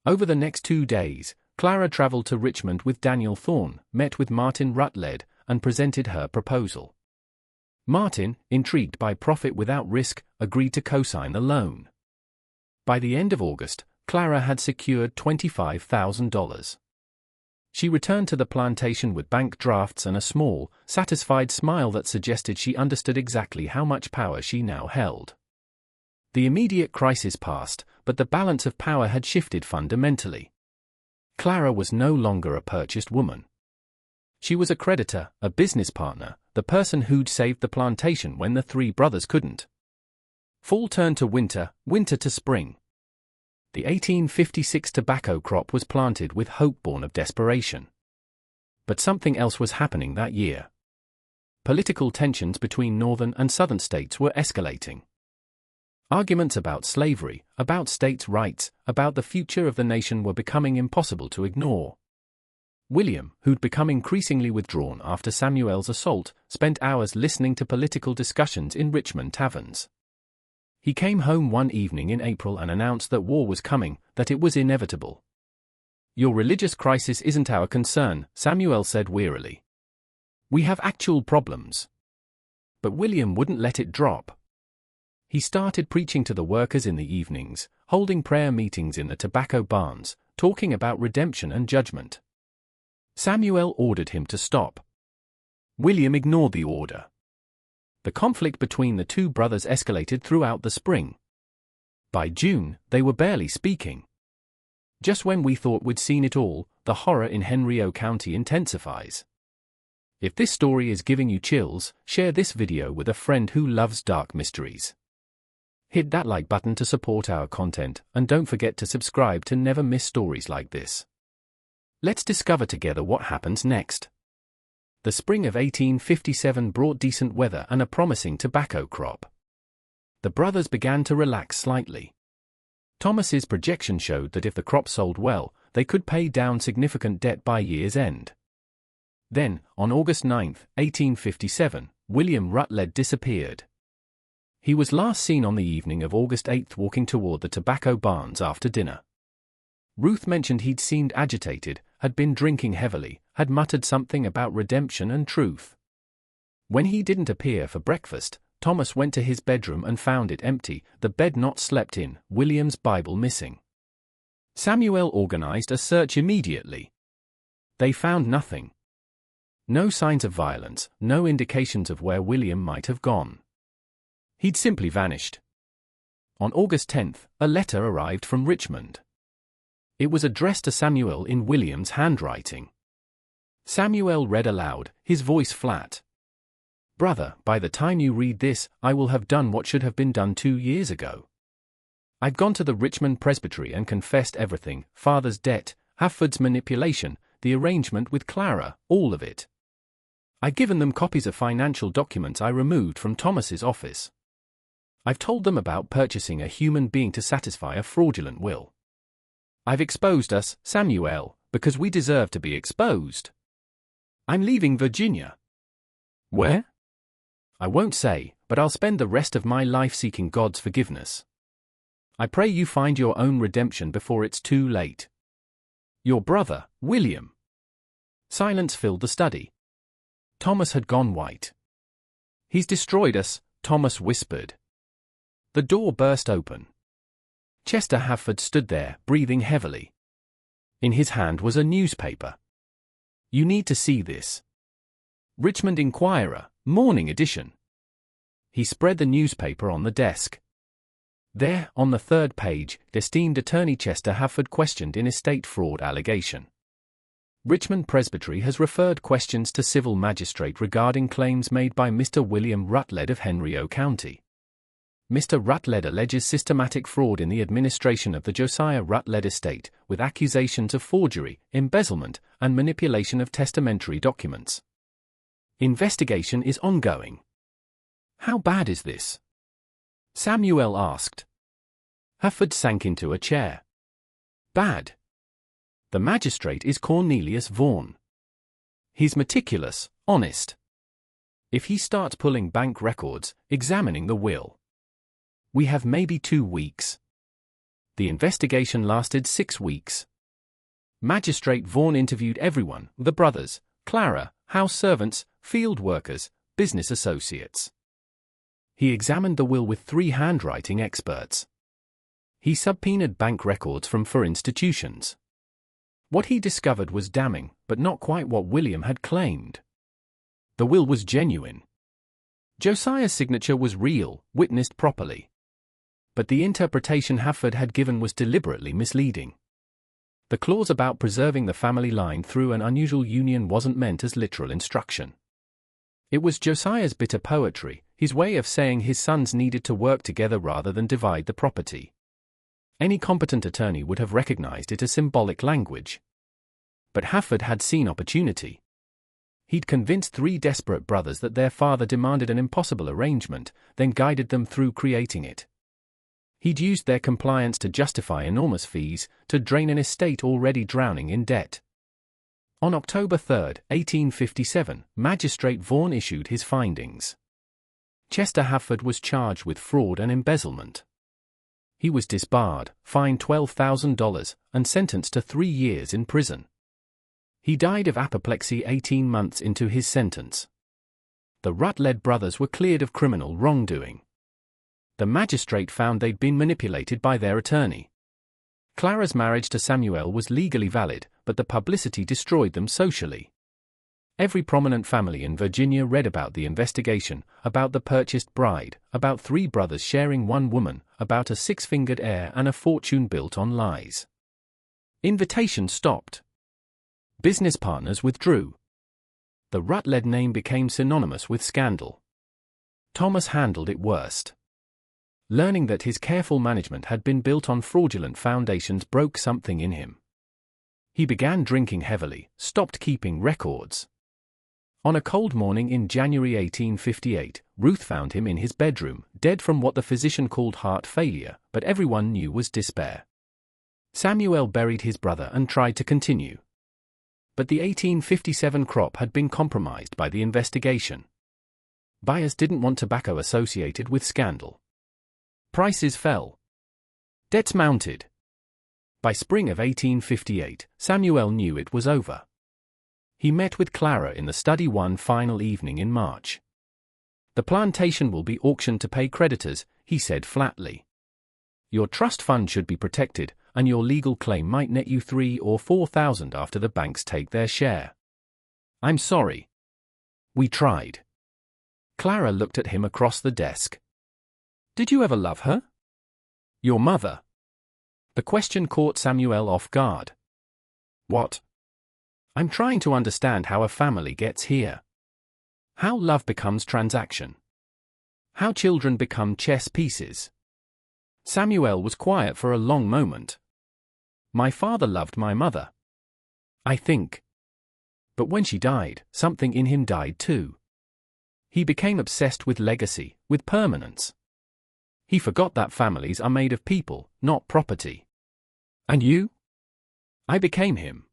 [SPEAKER 1] Over the next 2 days, Clara traveled to Richmond with Daniel Thorne, met with Martin Rutledge, and presented her proposal. Martin, intrigued by profit without risk, agreed to co-sign the loan. By the end of August, Clara had secured $25,000. She returned to the plantation with bank drafts and a small, satisfied smile that suggested she understood exactly how much power she now held. The immediate crisis passed, but the balance of power had shifted fundamentally. Clara was no longer a purchased woman. She was a creditor, a business partner, the person who'd saved the plantation when the 3 brothers couldn't. Fall turned to winter, winter to spring. The 1856 tobacco crop was planted with hope born of desperation. But something else was happening that year. Political tensions between northern and southern states were escalating. Arguments about slavery, about states' rights, about the future of the nation were becoming impossible to ignore. William, who'd become increasingly withdrawn after Samuel's assault, spent hours listening to political discussions in Richmond taverns. He came home one evening in April and announced that war was coming, that it was inevitable. Your religious crisis isn't our concern, Samuel said wearily. We have actual problems. But William wouldn't let it drop. He started preaching to the workers in the evenings, holding prayer meetings in the tobacco barns, talking about redemption and judgment. Samuel ordered him to stop. William ignored the order. The conflict between the 2 brothers escalated throughout the spring. By June, they were barely speaking. Just when we thought we'd seen it all, the horror in Henry County intensifies. If this story is giving you chills, share this video with a friend who loves dark mysteries. Hit that like button to support our content, and don't forget to subscribe to never miss stories like this. Let's discover together what happens next. The spring of 1857 brought decent weather and a promising tobacco crop. The brothers began to relax slightly. Thomas's projection showed that if the crop sold well, they could pay down significant debt by year's end. Then, on August 9, 1857, William Rutledge disappeared. He was last seen on the evening of August 8 walking toward the tobacco barns after dinner. Ruth mentioned he'd seemed agitated, had been drinking heavily, had muttered something about redemption and truth. When he didn't appear for breakfast, Thomas went to his bedroom and found it empty, the bed not slept in, William's Bible missing. Samuel organized a search immediately. They found nothing. No signs of violence, no indications of where William might have gone. He'd simply vanished. On August 10, a letter arrived from Richmond. It was addressed to Samuel in William's handwriting. Samuel read aloud, his voice flat. Brother, by the time you read this, I will have done what should have been done 2 years ago. I've gone to the Richmond Presbytery and confessed everything, father's debt, Hafford's manipulation, the arrangement with Clara, all of it. I've given them copies of financial documents I removed from Thomas's office. I've told them about purchasing a human being to satisfy a fraudulent will. I've exposed us, Samuel, because we deserve to be exposed. I'm leaving Virginia. Where? I won't say, but I'll spend the rest of my life seeking God's forgiveness. I pray you find your own redemption before it's too late. Your brother, William. Silence filled the study. Thomas had gone white. He's destroyed us, Thomas whispered. The door burst open. Chester Hafford stood there, breathing heavily. In his hand was a newspaper. You need to see this. Richmond Inquirer, morning edition. He spread the newspaper on the desk. There, on the third page, esteemed attorney Chester Hafford questioned in estate fraud allegation. Richmond Presbytery has referred questions to civil magistrate regarding claims made by Mr. William Rutledge of Henry County. Mr. Rutledge alleges systematic fraud in the administration of the Josiah Rutledge estate, with accusations of forgery, embezzlement, and manipulation of testamentary documents. Investigation is ongoing. How bad is this? Samuel asked. Hafford sank into a chair. Bad. The magistrate is Cornelius Vaughan. He's meticulous, honest. If he starts pulling bank records, examining the will. We have maybe 2 weeks. The investigation lasted 6 weeks. Magistrate Vaughan interviewed everyone, the brothers, Clara, house servants, field workers, business associates. He examined the will with 3 handwriting experts. He subpoenaed bank records from 4 institutions. What he discovered was damning, but not quite what William had claimed. The will was genuine. Josiah's signature was real, witnessed properly. But the interpretation Hafford had given was deliberately misleading. The clause about preserving the family line through an unusual union wasn't meant as literal instruction. It was Josiah's bitter poetry, his way of saying his sons needed to work together rather than divide the property. Any competent attorney would have recognized it as symbolic language. But Hafford had seen opportunity. He'd convinced 3 desperate brothers that their father demanded an impossible arrangement, then guided them through creating it. He'd used their compliance to justify enormous fees, to drain an estate already drowning in debt. On October 3, 1857, Magistrate Vaughan issued his findings. Chester Hafford was charged with fraud and embezzlement. He was disbarred, fined $12,000, and sentenced to 3 years in prison. He died of apoplexy 18 months into his sentence. The Rutledge brothers were cleared of criminal wrongdoing. The magistrate found they'd been manipulated by their attorney. Clara's marriage to Samuel was legally valid, but the publicity destroyed them socially. Every prominent family in Virginia read about the investigation, about the purchased bride, about 3 brothers sharing 1 woman, about a 6-fingered heir and a fortune built on lies. Invitations stopped. Business partners withdrew. The Rutledge name became synonymous with scandal. Thomas handled it worst. Learning that his careful management had been built on fraudulent foundations broke something in him. He began drinking heavily, stopped keeping records. On a cold morning in January 1858, Ruth found him in his bedroom, dead from what the physician called heart failure, but everyone knew was despair. Samuel buried his brother and tried to continue. But the 1857 crop had been compromised by the investigation. Buyers didn't want tobacco associated with scandal. Prices fell. Debts mounted. By spring of 1858, Samuel knew it was over. He met with Clara in the study one final evening in March. "The plantation will be auctioned to pay creditors," he said flatly. "Your trust fund should be protected, and your legal claim might net you $3,000 or $4,000 after the banks take their share." "I'm sorry. We tried." Clara looked at him across the desk. "Did you ever love her? Your mother?" The question caught Samuel off guard. "What?" "I'm trying to understand how a family gets here. How love becomes transaction. How children become chess pieces." Samuel was quiet for a long moment. "My father loved my mother, I think. But when she died, something in him died too. He became obsessed with legacy, with permanence. He forgot that families are made of people, not property." "And you?" "I became him."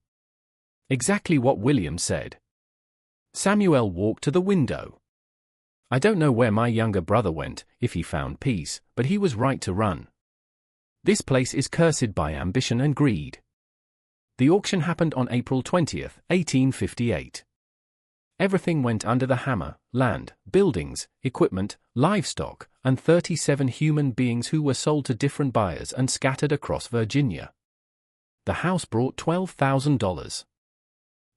[SPEAKER 1] Exactly what William said. Samuel walked to the window. "I don't know where my younger brother went, if he found peace, but he was right to run. This place is cursed by ambition and greed." The auction happened on April 20, 1858. Everything went under the hammer: land, buildings, equipment, livestock, and 37 human beings who were sold to different buyers and scattered across Virginia. The house brought $12,000.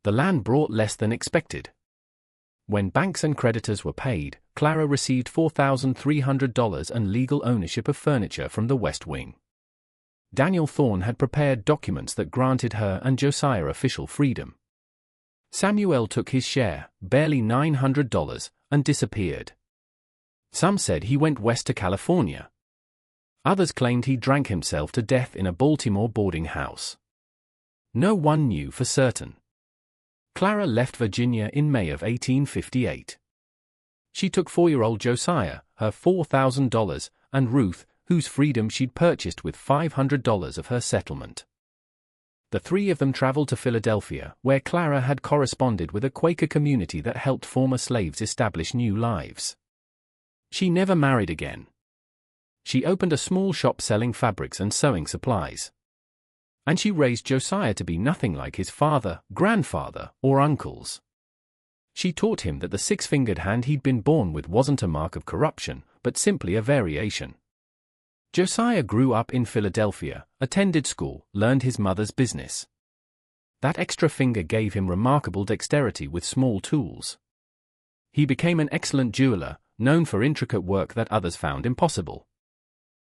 [SPEAKER 1] The land brought less than expected. When banks and creditors were paid, Clara received $4,300 and legal ownership of furniture from the West Wing. Daniel Thorne had prepared documents that granted her and Josiah official freedom. Samuel took his share, barely $900, and disappeared. Some said he went west to California. Others claimed he drank himself to death in a Baltimore boarding house. No one knew for certain. Clara left Virginia in May of 1858. She took 4-year-old Josiah, her $4,000, and Ruth, whose freedom she'd purchased with $500 of her settlement. The three of them traveled to Philadelphia, where Clara had corresponded with a Quaker community that helped former slaves establish new lives. She never married again. She opened a small shop selling fabrics and sewing supplies. And she raised Josiah to be nothing like his father, grandfather, or uncles. She taught him that the six-fingered hand he'd been born with wasn't a mark of corruption, but simply a variation. Josiah grew up in Philadelphia, attended school, learned his mother's business. That extra finger gave him remarkable dexterity with small tools. He became an excellent jeweler, known for intricate work that others found impossible.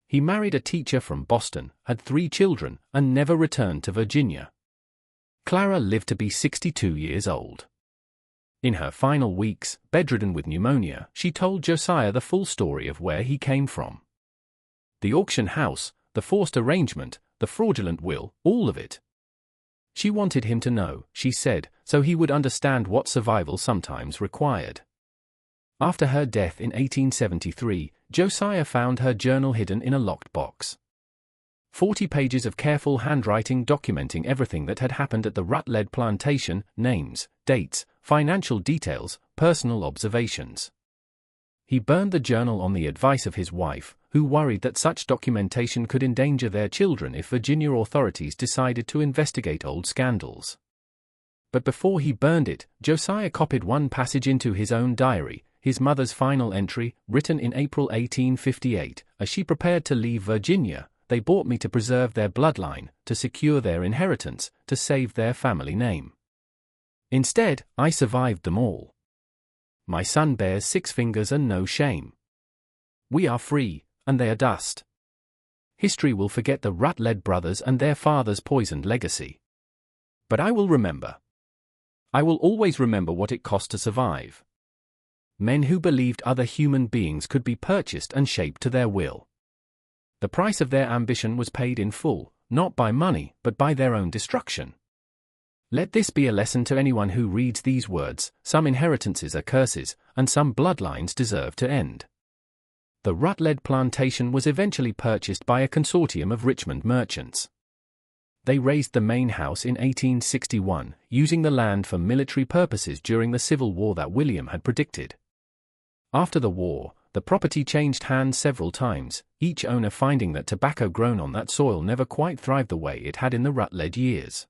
[SPEAKER 1] He married a teacher from Boston, had 3 children, and never returned to Virginia. Clara lived to be 62 years old. In her final weeks, bedridden with pneumonia, she told Josiah the full story of where he came from. The auction house, the forced arrangement, the fraudulent will, all of it. She wanted him to know, she said, so he would understand what survival sometimes required. After her death in 1873, Josiah found her journal hidden in a locked box. 40 pages of careful handwriting documenting everything that had happened at the Rutledge plantation, names, dates, financial details, personal observations. He burned the journal on the advice of his wife, who worried that such documentation could endanger their children if Virginia authorities decided to investigate old scandals. But before he burned it, Josiah copied one passage into his own diary, his mother's final entry, written in April 1858, as she prepared to leave Virginia. They bought me to preserve their bloodline, to secure their inheritance, to save their family name. Instead, I survived them all. My son bears 6 fingers and no shame. We are free, and they are dust. History will forget the Rutledge brothers and their father's poisoned legacy. But I will remember. I will always remember what it cost to survive. Men who believed other human beings could be purchased and shaped to their will. The price of their ambition was paid in full, not by money, but by their own destruction. Let this be a lesson to anyone who reads these words: some inheritances are curses, and some bloodlines deserve to end. The Rutledge plantation was eventually purchased by a consortium of Richmond merchants. They raised the main house in 1861, using the land for military purposes during the Civil War that William had predicted. After the war, the property changed hands several times, each owner finding that tobacco grown on that soil never quite thrived the way it had in the Rutledge years.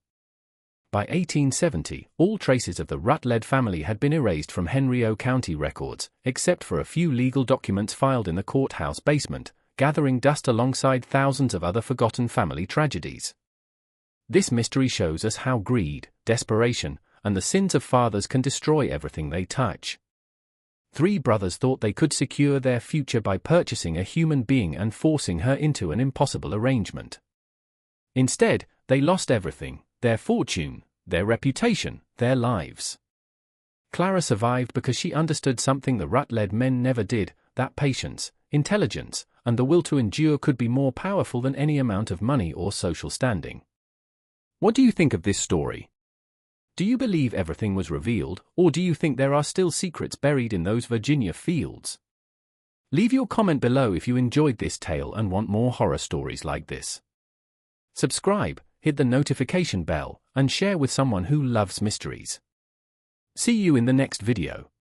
[SPEAKER 1] By 1870, all traces of the Rutledge family had been erased from Henry County records, except for a few legal documents filed in the courthouse basement, gathering dust alongside thousands of other forgotten family tragedies. This mystery shows us how greed, desperation, and the sins of fathers can destroy everything they touch. 3 brothers thought they could secure their future by purchasing a human being and forcing her into an impossible arrangement. Instead, they lost everything: their fortune, their reputation, their lives. Clara survived because she understood something the Rutledge men never did, that patience, intelligence, and the will to endure could be more powerful than any amount of money or social standing. What do you think of this story? Do you believe everything was revealed, or do you think there are still secrets buried in those Virginia fields? Leave your comment below if you enjoyed this tale and want more horror stories like this. Subscribe, hit the notification bell, and share with someone who loves mysteries. See you in the next video.